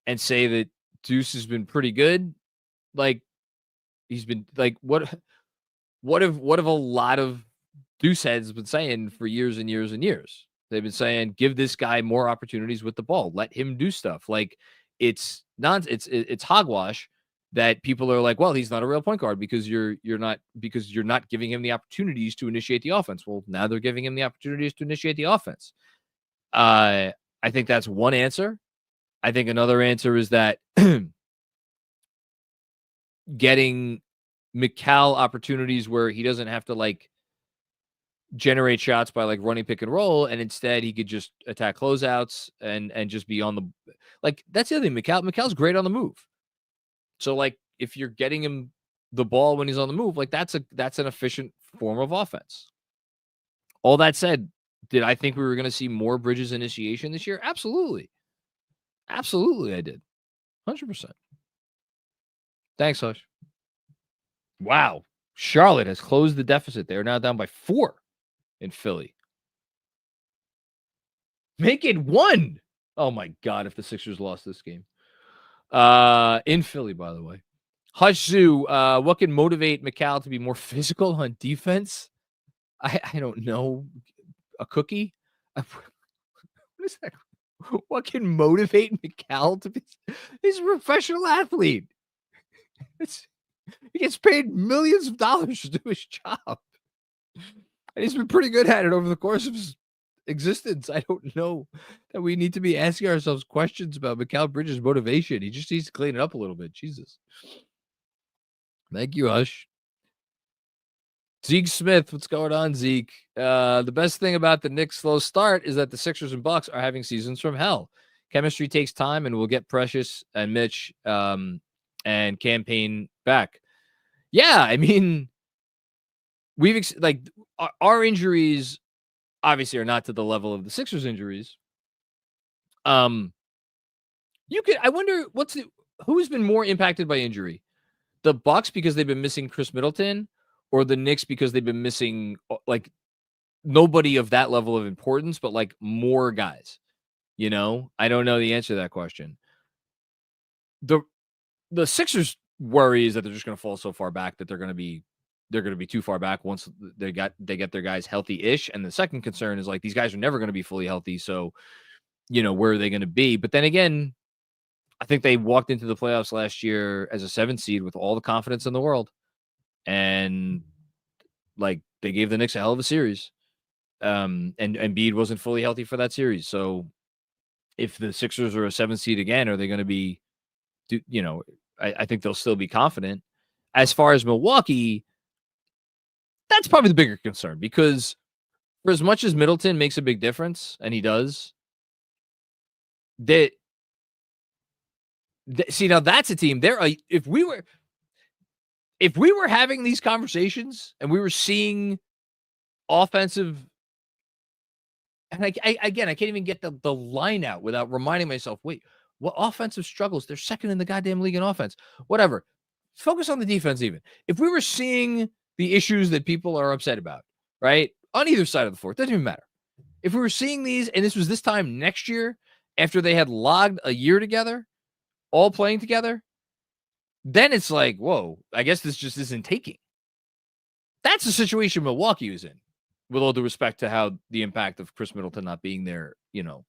and say that Deuce has been pretty good. Like, he's been like, what have a lot of Deuce heads been saying for years and years and years? They've been saying, give this guy more opportunities with the ball. Let him do stuff. Like, it's hogwash that people are like, well, he's not a real point guard because you're not giving him the opportunities to initiate the offense. Well, now they're giving him the opportunities to initiate the offense. I think that's one answer. I think another answer is that getting McCall opportunities where he doesn't have to like generate shots by like running pick and roll, and instead he could just attack closeouts and just be on the, like, that's the other thing. McCall's great on the move. So like if you're getting him the ball when he's on the move, like that's an efficient form of offense. All that said, did I think we were going to see more Bridges initiation this year? Absolutely. Absolutely I did. 100%. Thanks, Hush. Wow. Charlotte has closed the deficit. They're now down by 4 in Philly. Make it 1. Oh my God, if the Sixers lost this game. In Philly, by the way. Hush Zoo, what can motivate McCall to be more physical on defense? I don't know. A cookie? What is that? What can motivate McCall to be? He's a professional athlete. He gets paid millions of dollars to do his job. And he's been pretty good at it over the course of his existence. I don't know that we need to be asking ourselves questions about Mikal Bridges' motivation. He just needs to clean it up a little bit. Jesus. Thank you, Hush. Zeke Smith, what's going on, Zeke? The best thing about the Knicks' slow start is that the Sixers and Bucks are having seasons from hell. Chemistry takes time, and we'll get Precious and Mitch and Campaign back. Yeah, I mean, our injuries obviously are not to the level of the Sixers injuries. I wonder who's been more impacted by injury? The Bucks because they've been missing Chris Middleton, or the Knicks because they've been missing like nobody of that level of importance, but like more guys. You know, I don't know the answer to that question. The Sixers worry is that they're just going to fall so far back that they're going to be too far back once they get their guys healthy-ish. And the second concern is like these guys are never going to be fully healthy. So, you know, where are they going to be? But then again, I think they walked into the playoffs last year as a 7 seed with all the confidence in the world. And like they gave the Knicks a hell of a series. And Embiid wasn't fully healthy for that series. So if the Sixers are a 7 seed again, are they going to be, you know, I think they'll still be confident. As far as Milwaukee, that's probably the bigger concern because for as much as Middleton makes a big difference, and he does, see, now that's a team. If we were having these conversations and we were seeing offensive, and I can't even get the line out without reminding myself, wait, what offensive struggles? They're second in the goddamn league in offense. Whatever. Focus on the defense even. If we were seeing the issues that people are upset about, right? on either side of the floor. It doesn't even matter. If we were seeing these, and this was this time next year, after they had logged a year together, all playing together, then it's like, whoa, I guess this just isn't taking. That's the situation Milwaukee was in, with all due respect to how the impact of Chris Middleton not being there, and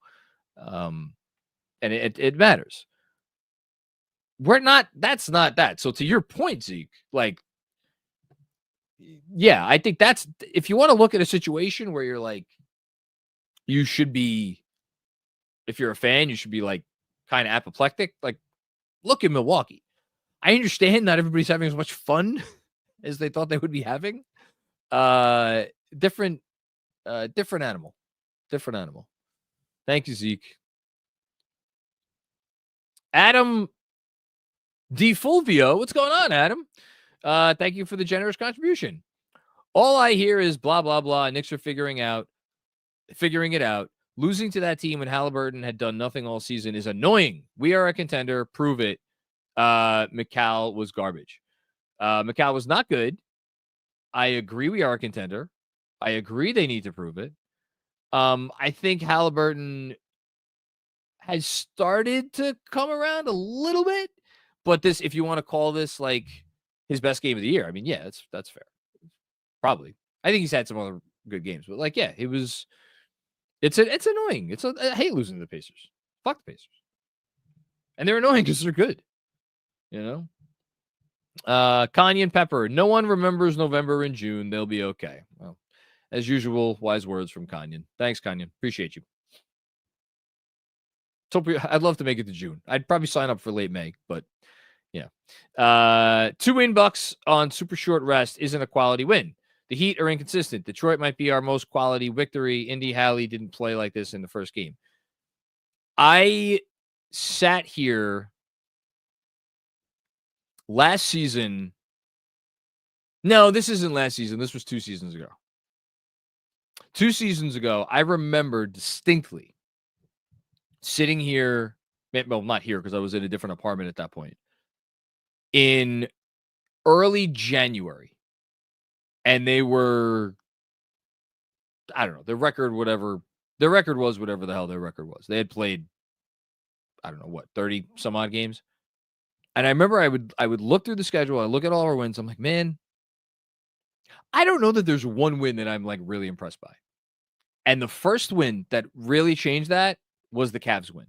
it matters. That's not that. So to your point, Zeke, like, yeah, I think that's, if you want to look at a situation where you're like, you should be, if you're a fan, you should be like kind of apoplectic, like, look at Milwaukee. I understand not everybody's having as much fun as they thought they would be having. Different animal. Thank you, Zeke. Adam DeFulvio, what's going on, Adam? Thank you for the generous contribution. All I hear is blah, blah, blah. Knicks are figuring it out. Losing to that team when Halliburton had done nothing all season is annoying. We are a contender. Prove it. McCall was garbage. McCall was not good. I agree we are a contender. I agree they need to prove it. I think Halliburton has started to come around a little bit, but this, if you want to call this like his best game of the year, I mean, yeah, that's fair. Probably. I think he's had some other good games, but like, yeah, it's annoying. I hate losing to the Pacers. Fuck the Pacers. And they're annoying because they're good. Kanye and Pepper. No one remembers November and June. They'll be okay. Well, as usual, wise words from Kanye. Thanks, Kanye. Appreciate you. I'd love to make it to June. I'd probably sign up for late May, but yeah. 2-win Bucks on super short rest isn't a quality win. The Heat are inconsistent. Detroit might be our most quality victory. Indy Halley didn't play like this in the first game. I sat here last season. No, this isn't last season. This was 2 seasons ago. 2 seasons ago, I remember distinctly sitting here, well, not here because I was in a different apartment at that point, in early January. And they were, I don't know, their record was whatever the hell their record was. They had played, I don't know what, 30 some odd games. And I remember I would look through the schedule. I look at all our wins. I'm like, man, I don't know that there's one win that I'm like really impressed by. And the first win that really changed that was the Cavs win.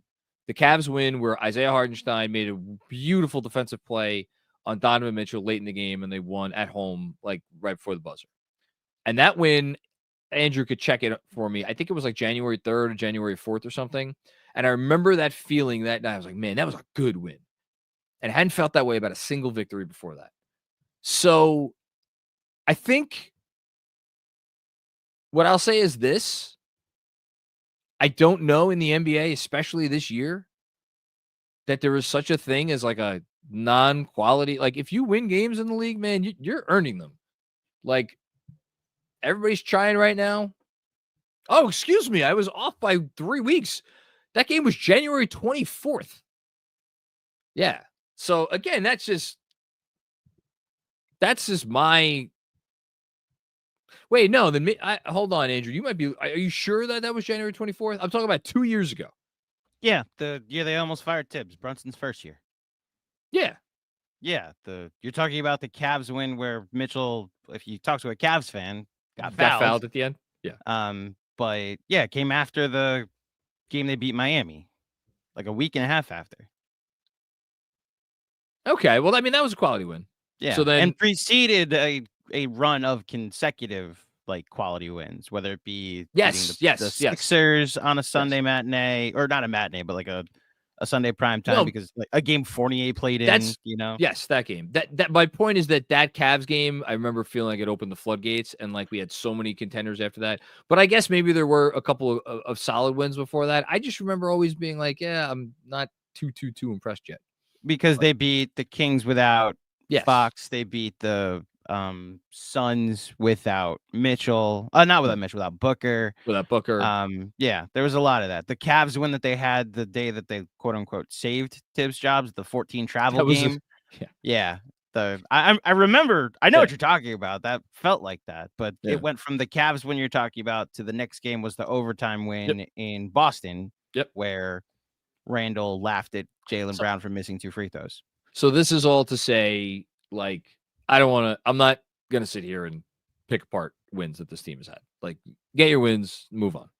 The Cavs win where Isaiah Hartenstein made a beautiful defensive play on Donovan Mitchell late in the game, and they won at home like right before the buzzer. And that win, Andrew could check it for me. I think it was like January 3rd or January 4th or something. And I remember that feeling that night. I was like, man, that was a good win. And I hadn't felt that way about a single victory before that. So I think what I'll say is this. I don't know in the NBA, especially this year, that there is such a thing as like a non-quality. Like if you win games in the league, man, you're earning them. Like everybody's trying right now. Oh, excuse me. I was off by 3 weeks. That game was January 24th. Yeah. So again, that's just my. Wait, no. Then hold on, Andrew. You might be. Are you sure that was January 24th? I'm talking about 2 years ago. Yeah, the year they almost fired Tibbs, Brunson's first year. Yeah. Yeah, you're talking about the Cavs win where Mitchell, if you talk to a Cavs fan, got fouled at the end. Yeah. But yeah, it came after the game they beat Miami, like a week and a half after. Okay, well, I mean that was a quality win. Yeah. So then, and preceded a run of consecutive like quality wins, whether it be the Sixers on a Sunday matinee, or not a matinee, but like a Sunday prime time, because like a game Fournier played in, Yes, that game. That my point is that Cavs game, I remember feeling like it opened the floodgates, and like we had so many contenders after that. But I guess maybe there were a couple of solid wins before that. I just remember always being like, yeah, I'm not too impressed yet. Because they beat the Kings without Fox. They beat the Suns without Mitchell. Not without Mitchell, without Booker. Yeah, there was a lot of that. The Cavs win that they had the day that they quote unquote saved Tibbs' jobs, the 14 travel game. Yeah. I remember, I know what you're talking about. That felt like that, but it went from the Cavs when you're talking about to the next game was the overtime win in Boston, where Randall laughed at Jaylen Brown for missing 2 free throws. So this is all to say, like, I'm not going to sit here and pick apart wins that this team has had. Like, get your wins, move on.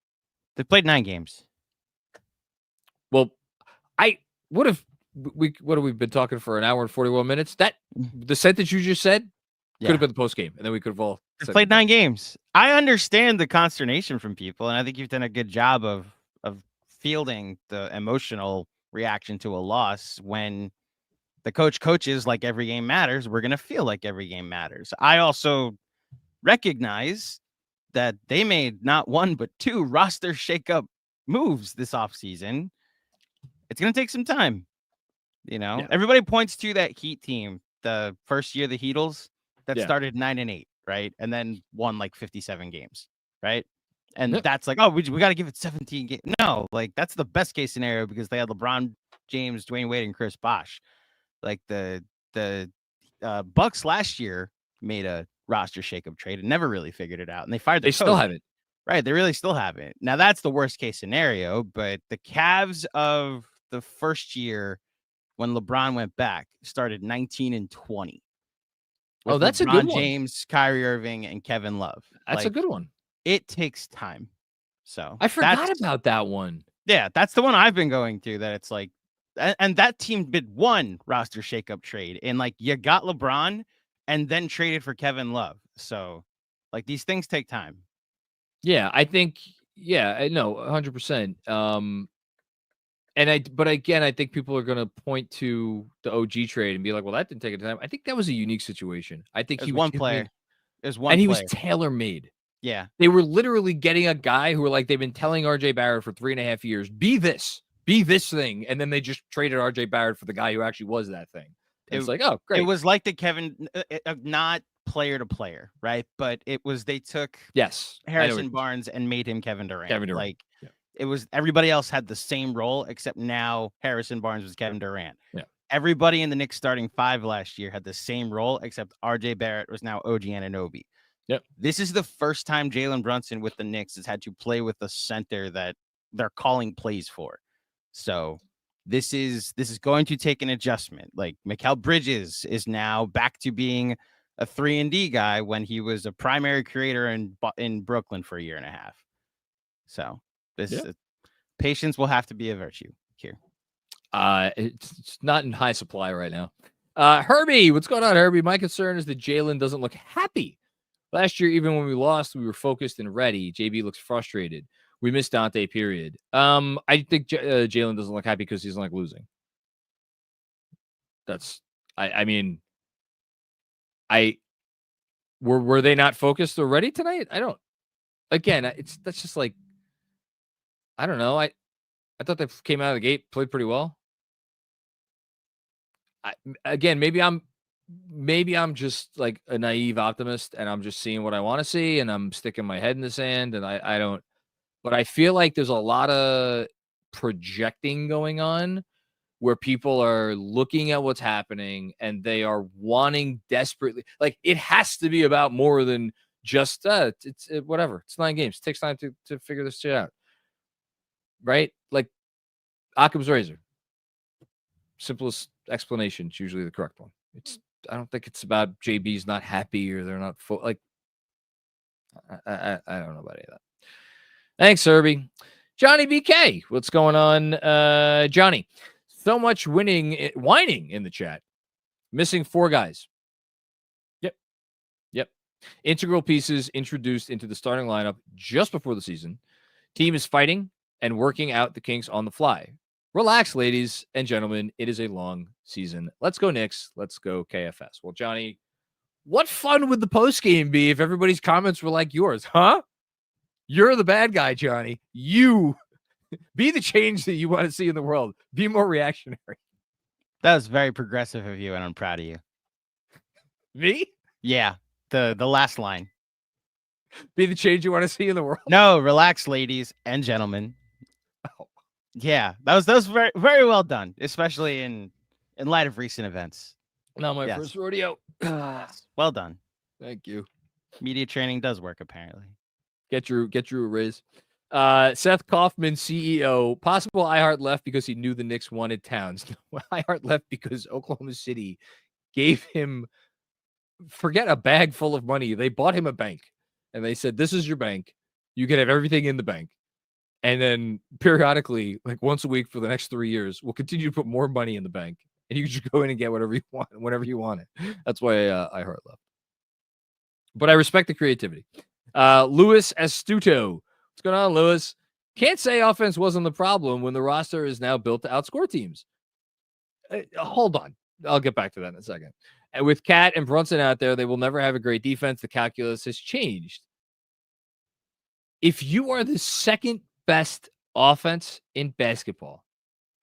They played 9 games. Well, what have we been talking for an hour and 41 minutes? That the sentence you just said could have been the post game, and then we could have all played 9 games. I understand the consternation from people, and I think you've done a good job of fielding the emotional reaction to a loss. When the coaches like every game matters, we're going to feel like every game matters. I also recognize that they made not 1 but 2 roster shakeup moves this offseason. It's going to take some time. Everybody points to that Heat team, the first year, the Heatles, that started 9-8, right? And then won like 57 games, right? And that's like, oh, we got to give it 17 games. No, like that's the best case scenario because they had LeBron James, Dwayne Wade, and Chris Bosh. Like the Bucks last year made a roster shakeup trade and never really figured it out. And they fired the coach. Still haven't. Right. They really still haven't. Now that's the worst case scenario, but the Cavs of the first year when LeBron went back started 19-20. Oh, that's LeBron a good one. James, Kyrie Irving, and Kevin Love. That's a good one. It takes time. So I forgot about that one. Yeah, that's the one I've been going to, that it's like, and that team did 1 roster shakeup trade, and like you got LeBron and then traded for Kevin Love. So like these things take time. Yeah, I think, I know 100%. But again, I think people are going to point to the OG trade and be like, well, that didn't take a time. I think that was a unique situation. I think he was one player. There's one, and he player. was tailor-made. Yeah, they were literally getting a guy who were like, they've been telling RJ Barrett for 3.5 years, be this thing, and then they just traded RJ Barrett for the guy who actually was that thing. It's like, oh, great. It was like the Kevin, not player to player, right? But it was, they took Harrison Barnes and made him Kevin Durant. Like it was, everybody else had the same role except now Harrison Barnes was Kevin Durant. Yeah. Everybody in the Knicks starting 5 last year had the same role except RJ Barrett was now OG Anunoby. Yep. This is the first time Jalen Brunson with the Knicks has had to play with a center that they're calling plays for. So this is going to take an adjustment. Like Mikal Bridges is now back to being a 3-and-D guy when he was a primary creator in Brooklyn for 1.5 years. So patience will have to be a virtue here. It's not in high supply right now. Herbie, what's going on, Herbie? My concern is that Jalen doesn't look happy. Last year, even when we lost, we were focused and ready. JB looks frustrated. We missed Dante, period. I think Jalen doesn't look happy because he doesn't like losing. That's, I mean, were they not focused already tonight? I don't, again, that's just like, I don't know. I thought they came out of the gate, played pretty well. Maybe I'm just like a naive optimist and I'm just seeing what I want to see and I'm sticking my head in the sand and I don't, but I feel like there's a lot of projecting going on where people are looking at what's happening and they are wanting desperately, like it has to be about more than just it's whatever. It's 9 games. It takes time to figure this shit out. Right? Like Occam's razor. Simplest explanation is usually the correct one. I don't think it's about JB's not happy or they're not like. I don't know about any of that. Thanks, Herbie. Johnny BK, what's going on, Johnny? So much whining in the chat. Missing 4 guys. Yep. Integral pieces introduced into the starting lineup just before the season. Team is fighting and working out the kinks on the fly. Relax, ladies and gentlemen. It is a long season. Let's go Knicks. Let's go KFS. Well, Johnny, what fun would the postgame be if everybody's comments were like yours, huh? You're the bad guy, Johnny. You be the change that you want to see in the world. Be more reactionary. That was very progressive of you, and I'm proud of you. Me? Yeah, the last line. Be the change you want to see in the world. No, relax, ladies and gentlemen. Oh. Yeah, that was very, very well done, especially in light of recent events. Not my first rodeo. Well done. Thank you. Media training does work, apparently. Get Drew a raise. Seth Kaufman, CEO. Possible iHeart left because he knew the Knicks wanted Towns. iHeart left because Oklahoma City gave him, forget a bag full of money. They bought him a bank. And they said, this is your bank. You can have everything in the bank. And then periodically, like once a week for the next 3 years, we'll continue to put more money in the bank. And you can just go in and get whatever you want, whenever you want it. That's why iHeart left. But I respect the creativity. Louis Astuto. What's going on, Louis? Can't say offense wasn't the problem when the roster is now built to outscore teams. Hold on. I'll get back to that in a second. And with Cat and Brunson out there, they will never have a great defense. The calculus has changed. If you are the second best offense in basketball,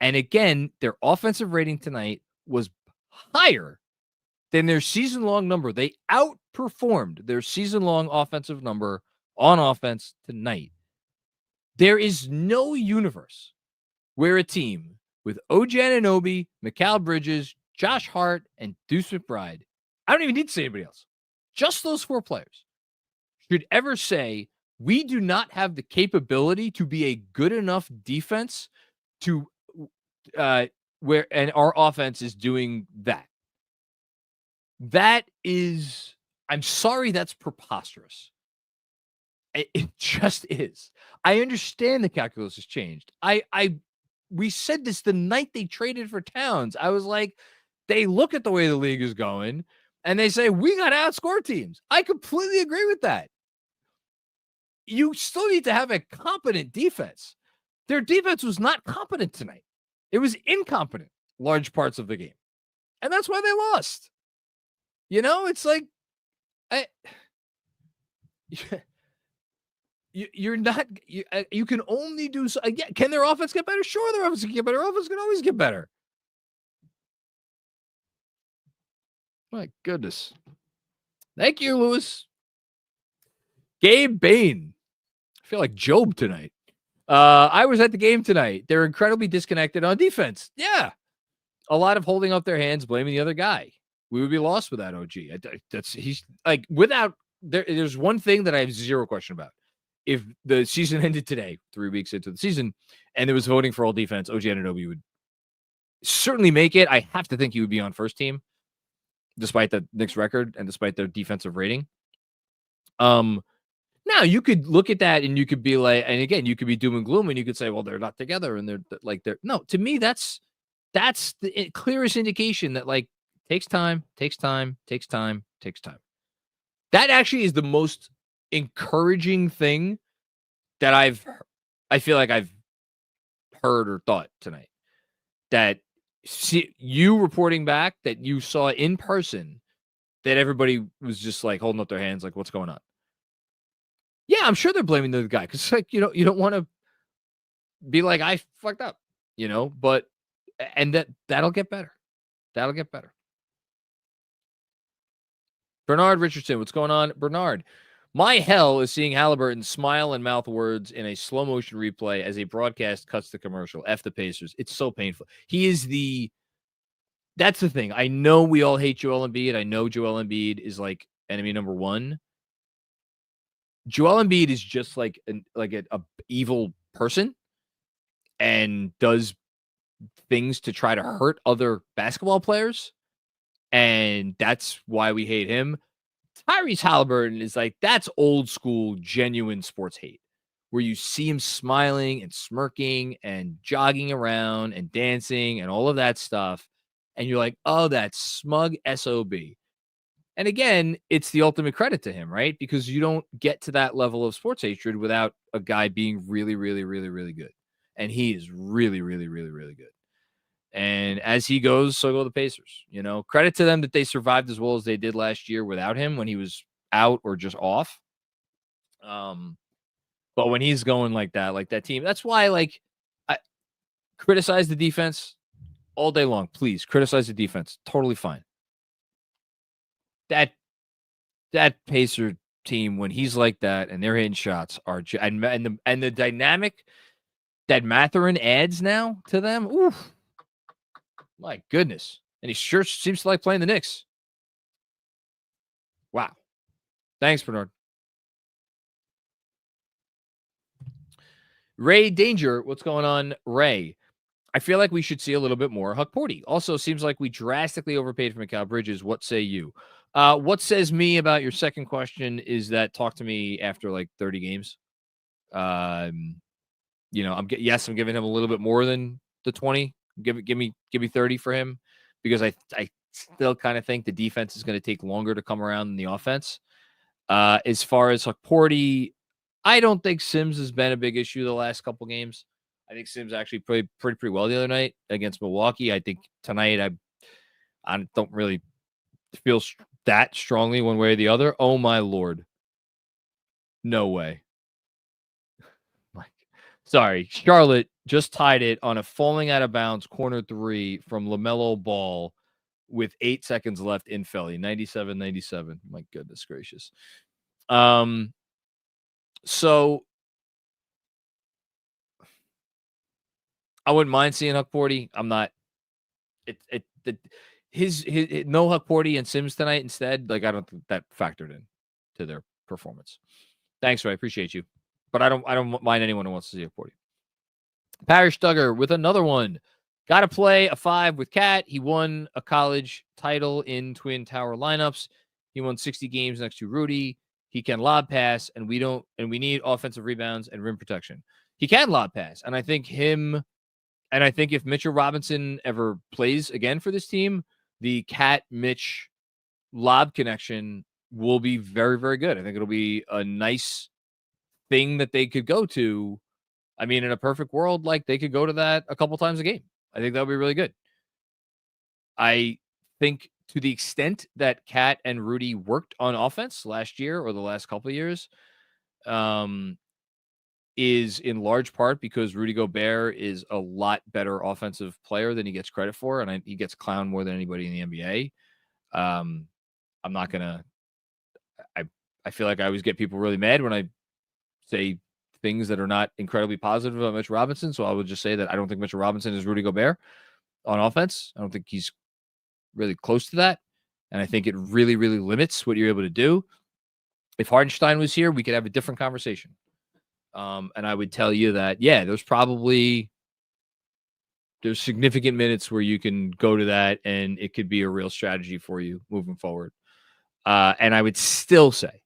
and again, their offensive rating tonight was higher than their season-long number. They outperformed their season-long offensive number on offense tonight. There is no universe where a team with OG Anunoby, Mikal Bridges, Josh Hart, and Deuce McBride, I don't even need to say anybody else, just those 4 players, should ever say, we do not have the capability to be a good enough defense to where, and our offense is doing that. That is, I'm sorry, that's preposterous. It just is. I understand the calculus has changed. We said this the night they traded for Towns. I was like, they look at the way the league is going and they say, we got to outscore teams. I completely agree with that. You still need to have a competent defense. Their defense was not competent tonight. It was incompetent large parts of the game. And that's why they lost. You know, it's like, you're not, you can only do so. Again, can their offense get better? Sure, their offense can get better. Offense can always get better. My goodness. Thank you, Lewis. Gabe Bain. I feel like Job tonight. I was at the game tonight. They're incredibly disconnected on defense. Yeah. A lot of holding up their hands, blaming the other guy. We would be lost without OG. He's like, without, there's one thing that I have zero question about. If the season ended today, 3 weeks into the season, and there was voting for all defense, OG Anunoby would certainly make it. I have to think he would be on first team, despite the Knicks record and despite their defensive rating. Now you could look at that and you could be like, and again, you could be doom and gloom and you could say, well, they're not together and they're no, to me, that's the clearest indication that like takes time. That actually is the most encouraging thing that I feel like I've heard or thought tonight. That you reporting back that you saw in person that everybody was just like holding up their hands, like, what's going on? Yeah, I'm sure they're blaming the guy because, like, you don't want to be like, I fucked up, but that'll get better. That'll get better. Bernard Richardson, what's going on? Bernard, my hell is seeing Halliburton smile and mouth words in a slow motion replay as a broadcast cuts the commercial. F the Pacers. It's so painful. That's the thing. I know we all hate Joel Embiid. I know Joel Embiid is like enemy number one. Joel Embiid is just like a evil person and does things to try to hurt other basketball players. And that's why we hate him. Tyrese Halliburton is like, that's old school, genuine sports hate, where you see him smiling and smirking and jogging around and dancing and all of that stuff. And you're like, oh, that smug SOB. And again, it's the ultimate credit to him, right? Because you don't get to that level of sports hatred without a guy being really, really, really, really good. And he is really, really, really, really good. And as he goes, so go the Pacers. Credit to them that they survived as well as they did last year without him when he was out or just off. But when he's going like that team, that's why, I criticize the defense all day long. Please criticize the defense. Totally fine. That Pacer team, when he's like that and they're hitting shots, and the dynamic that Mathurin adds now to them. Oof. My goodness. And he sure seems to like playing the Knicks. Wow. Thanks, Bernard. Ray Danger, what's going on, Ray? I feel like we should see a little bit more Huck Porty. Also, seems like we drastically overpaid for Mikal Bridges. What say you? What says me about your second question is that talk to me after like 30 games. I'm giving him a little bit more than the 20. Give me 30 for him because I still kind of think the defense is going to take longer to come around than the offense. As far as Huck Porty, I don't think Sims has been a big issue the last couple games. I think Sims actually played pretty well the other night against Milwaukee. I think tonight I don't really feel that strongly one way or the other. Oh my Lord. No way. Sorry. Charlotte just tied it on a falling out of bounds corner 3 from LaMelo Ball with 8 seconds left in Philly. 97-97. My goodness gracious. So I wouldn't mind seeing Huck Porty. I'm not. His no Huck Porty and Sims tonight instead. Like I don't think that factored in to their performance. Thanks, Ray. I appreciate you, but I don't mind anyone who wants to see Huck Porty. Parrish Duggar with another one. Got to play a 5 with Cat. He won a college title in Twin Tower lineups. He won 60 games next to Rudy. He can lob pass, and we need offensive rebounds and rim protection. He can lob pass, and I think if Mitchell Robinson ever plays again for this team, the Cat Mitch lob connection will be very, very good. I think it'll be a nice thing that they could go to. I mean, in a perfect world, like they could go to that a couple times a game. I think that would be really good. I think to the extent that Cat and Rudy worked on offense last year or the last couple of years, is in large part because Rudy Gobert is a lot better offensive player than he gets credit for, and he gets clowned more than anybody in the NBA. I'm not gonna. I feel like I always get people really mad when I say things that are not incredibly positive about Mitchell Robinson. So I would just say that I don't think Mitchell Robinson is Rudy Gobert on offense. I don't think he's really close to that. And I think it really, really limits what you're able to do. If Hardenstein was here, we could have a different conversation. And I would tell you that, yeah, there's significant minutes where you can go to that and it could be a real strategy for you moving forward. And I would still say,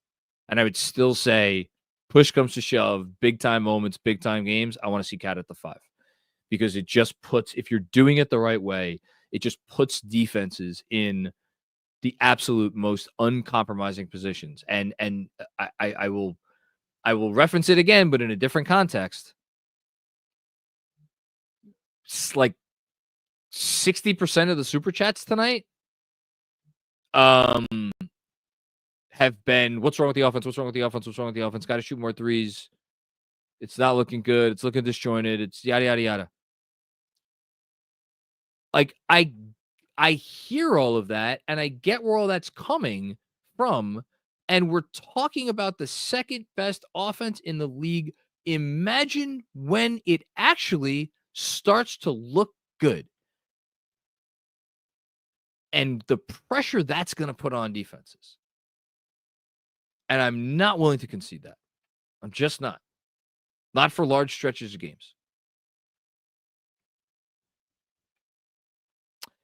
push comes to shove, big time moments, big time games, I want to see Cat at the 5 because it just puts, if you're doing it the right way, it just puts defenses in the absolute most uncompromising positions. And I will reference it again, but in a different context. It's like 60% of the super chats tonight have been, what's wrong with the offense? What's wrong with the offense? What's wrong with the offense? Got to shoot more threes. It's not looking good. It's looking disjointed. It's yada, yada, yada. Like, I hear all of that, and I get where all that's coming from, and we're talking about the second best offense in the league. Imagine when it actually starts to look good. And the pressure that's going to put on defenses. And I'm not willing to concede that. I'm just not. Not for large stretches of games.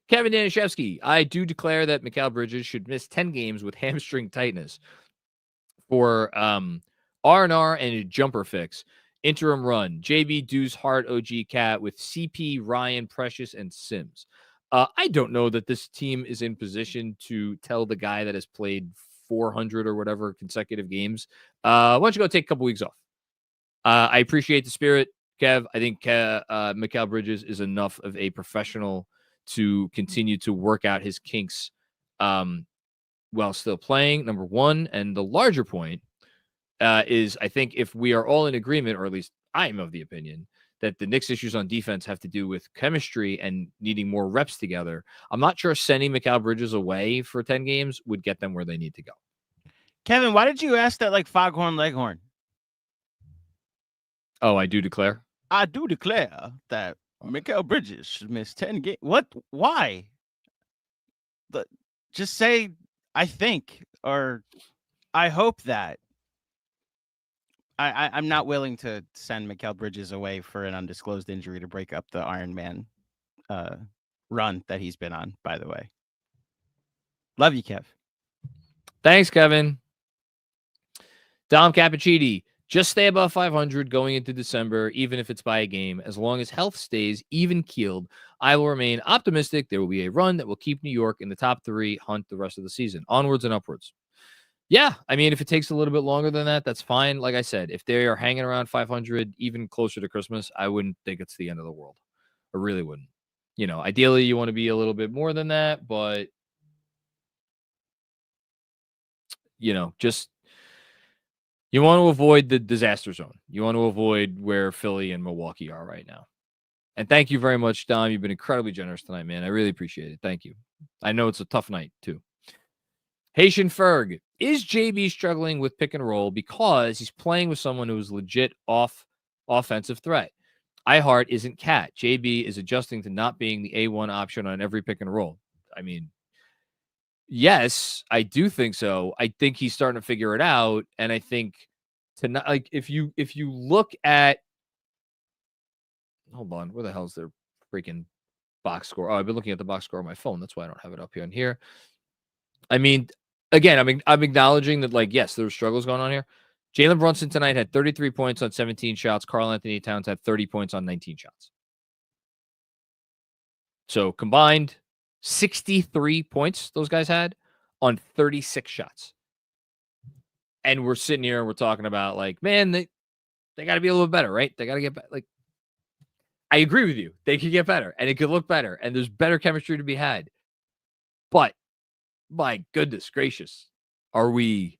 Kevin Danishevsky, I do declare that Mikal Bridges should miss 10 games with hamstring tightness for R&R and a jumper fix. Interim run. JB, Deuce, Hart, OG, Cat with CP, Ryan, Precious, and Sims. I don't know that this team is in position to tell the guy that has played 400 or whatever consecutive games, why don't you go take a couple weeks off? I appreciate the spirit, Kev. I think Mikal Bridges is enough of a professional to continue to work out his kinks while still playing, number one. And the larger point is I think if we are all in agreement, or at least I am of the opinion, that the Knicks' issues on defense have to do with chemistry and needing more reps together, I'm not sure sending Mikal Bridges away for 10 games would get them where they need to go. Kevin, why did you ask that like Foghorn Leghorn? Oh, I do declare? I do declare that Mikal Bridges should miss 10 games. What? Why? just say I think, or I hope that. I'm not willing to send Mikal Bridges away for an undisclosed injury to break up the Iron Man run that he's been on, by the way. Love you, Kev. Thanks, Kevin. Dom Cappuccini, just stay above 500 going into December, even if it's by a game. As long as health stays even-keeled, I will remain optimistic there will be a run that will keep New York in the top 3 hunt the rest of the season. Onwards and upwards. Yeah, I mean, if it takes a little bit longer than that, that's fine. Like I said, if they are hanging around 500, even closer to Christmas, I wouldn't think it's the end of the world. I really wouldn't. Ideally, you want to be a little bit more than that, but, just you want to avoid the disaster zone. You want to avoid where Philly and Milwaukee are right now. And thank you very much, Dom. You've been incredibly generous tonight, man. I really appreciate it. Thank you. I know it's a tough night, too. Haitian Ferg, is JB struggling with pick and roll because he's playing with someone who is legit offensive threat? iHeart isn't Cat. JB is adjusting to not being the A1 option on every pick and roll. I mean, yes, I do think so. I think he's starting to figure it out. And I think tonight, like if you look at, hold on, where the hell's their freaking box score? Oh, I've been looking at the box score on my phone. That's why I don't have it up here on here. I mean, again, I'm acknowledging that, like, yes, there were struggles going on here. Jalen Brunson tonight had 33 points on 17 shots. Karl-Anthony Towns had 30 points on 19 shots. So combined, 63 points those guys had on 36 shots. And we're sitting here and we're talking about, like, man, they got to be a little better, right? They got to get better. Like, I agree with you. They could get better and it could look better and there's better chemistry to be had. But my goodness gracious, are we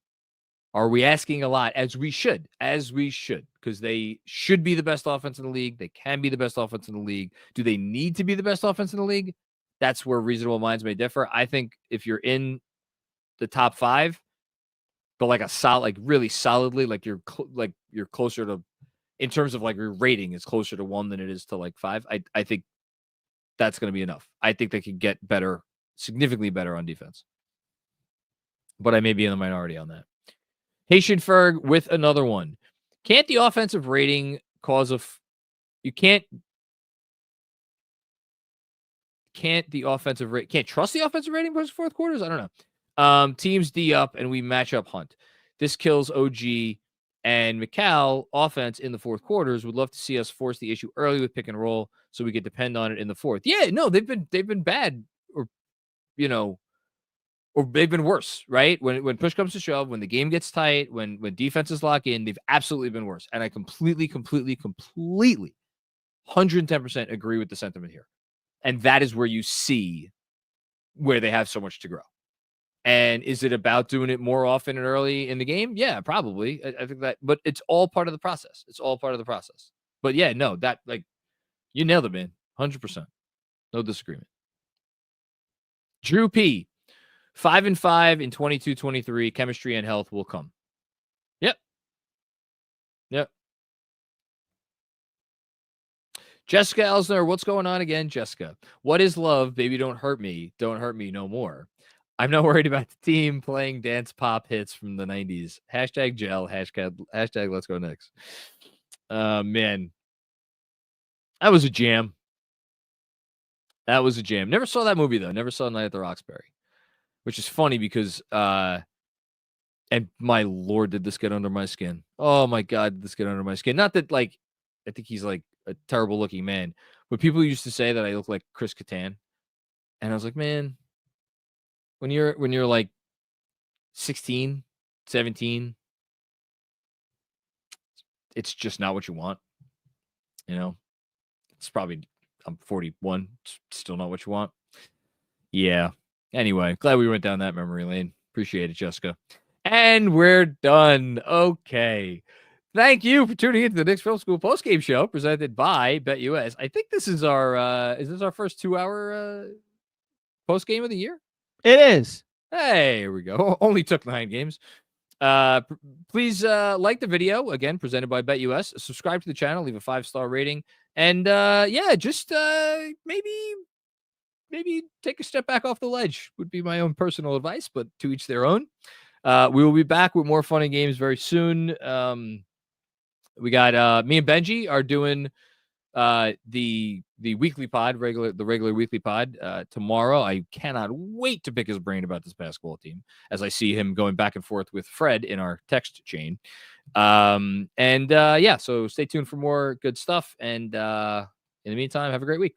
asking a lot, as we should, because they should be the best offense in the league. They can be the best offense in the league. Do they need to be the best offense in the league? That's where reasonable minds may differ. I think if you're in the top 5, but like a solid, like really solidly, like you're closer to, in terms of like your rating, is closer to 1 than it is to like 5. I think that's going to be enough. I think they can get better, significantly better on defense. But I may be in the minority on that. Haitian Ferg with another one. Can't the offensive rating cause can't trust the offensive rating versus fourth quarters? I don't know. Teams D up and we match up Hunt. This kills OG and Mikal offense in the fourth quarters. Would love to see us force the issue early with pick and roll so we could depend on it in the fourth. Yeah, no, they've been bad, or or they've been worse, right? When push comes to shove, when the game gets tight, when defenses lock in, they've absolutely been worse. And I completely, 110% agree with the sentiment here. And that is where you see where they have so much to grow. And is it about doing it more often and early in the game? Yeah, probably. I think that, but it's all part of the process. But yeah, no, that, like, you nailed it, man. 100%. No disagreement. Drew P. 5-5 in 22-23. Chemistry and health will come. Yep. Jessica Elsner, what's going on again, Jessica? What is love? Baby, don't hurt me. Don't hurt me no more. I'm not worried about the team playing dance pop hits from the 90s. Hashtag gel. Hashtag let's go Knicks. Man. That was a jam. Never saw that movie, though. Never saw Night at the Roxbury. Which is funny because, and my Lord, did this get under my skin? Oh my God, did this get under my skin? Not that, like, I think he's like a terrible looking man, but people used to say that I look like Chris Kattan, and I was like, man, when you're like 16, 17, it's just not what you want. It's probably, I'm 41, still not what you want. Yeah. Anyway, glad we went down that memory lane. Appreciate it, Jessica. And we're done. Okay. Thank you for tuning into the Knicks Film School postgame show presented by BetUS. I think this is our first 2-hour postgame of the year? It is. Hey, here we go. Only took 9 games. Please like the video, again, presented by BetUS. Subscribe to the channel, leave a 5-star rating. And just maybe maybe take a step back off the ledge would be my own personal advice, but to each their own. We will be back with more funny games very soon. We got me and Benji are doing the weekly pod, the regular weekly pod tomorrow. I cannot wait to pick his brain about this basketball team as I see him going back and forth with Fred in our text chain. So stay tuned for more good stuff. And in the meantime, have a great week.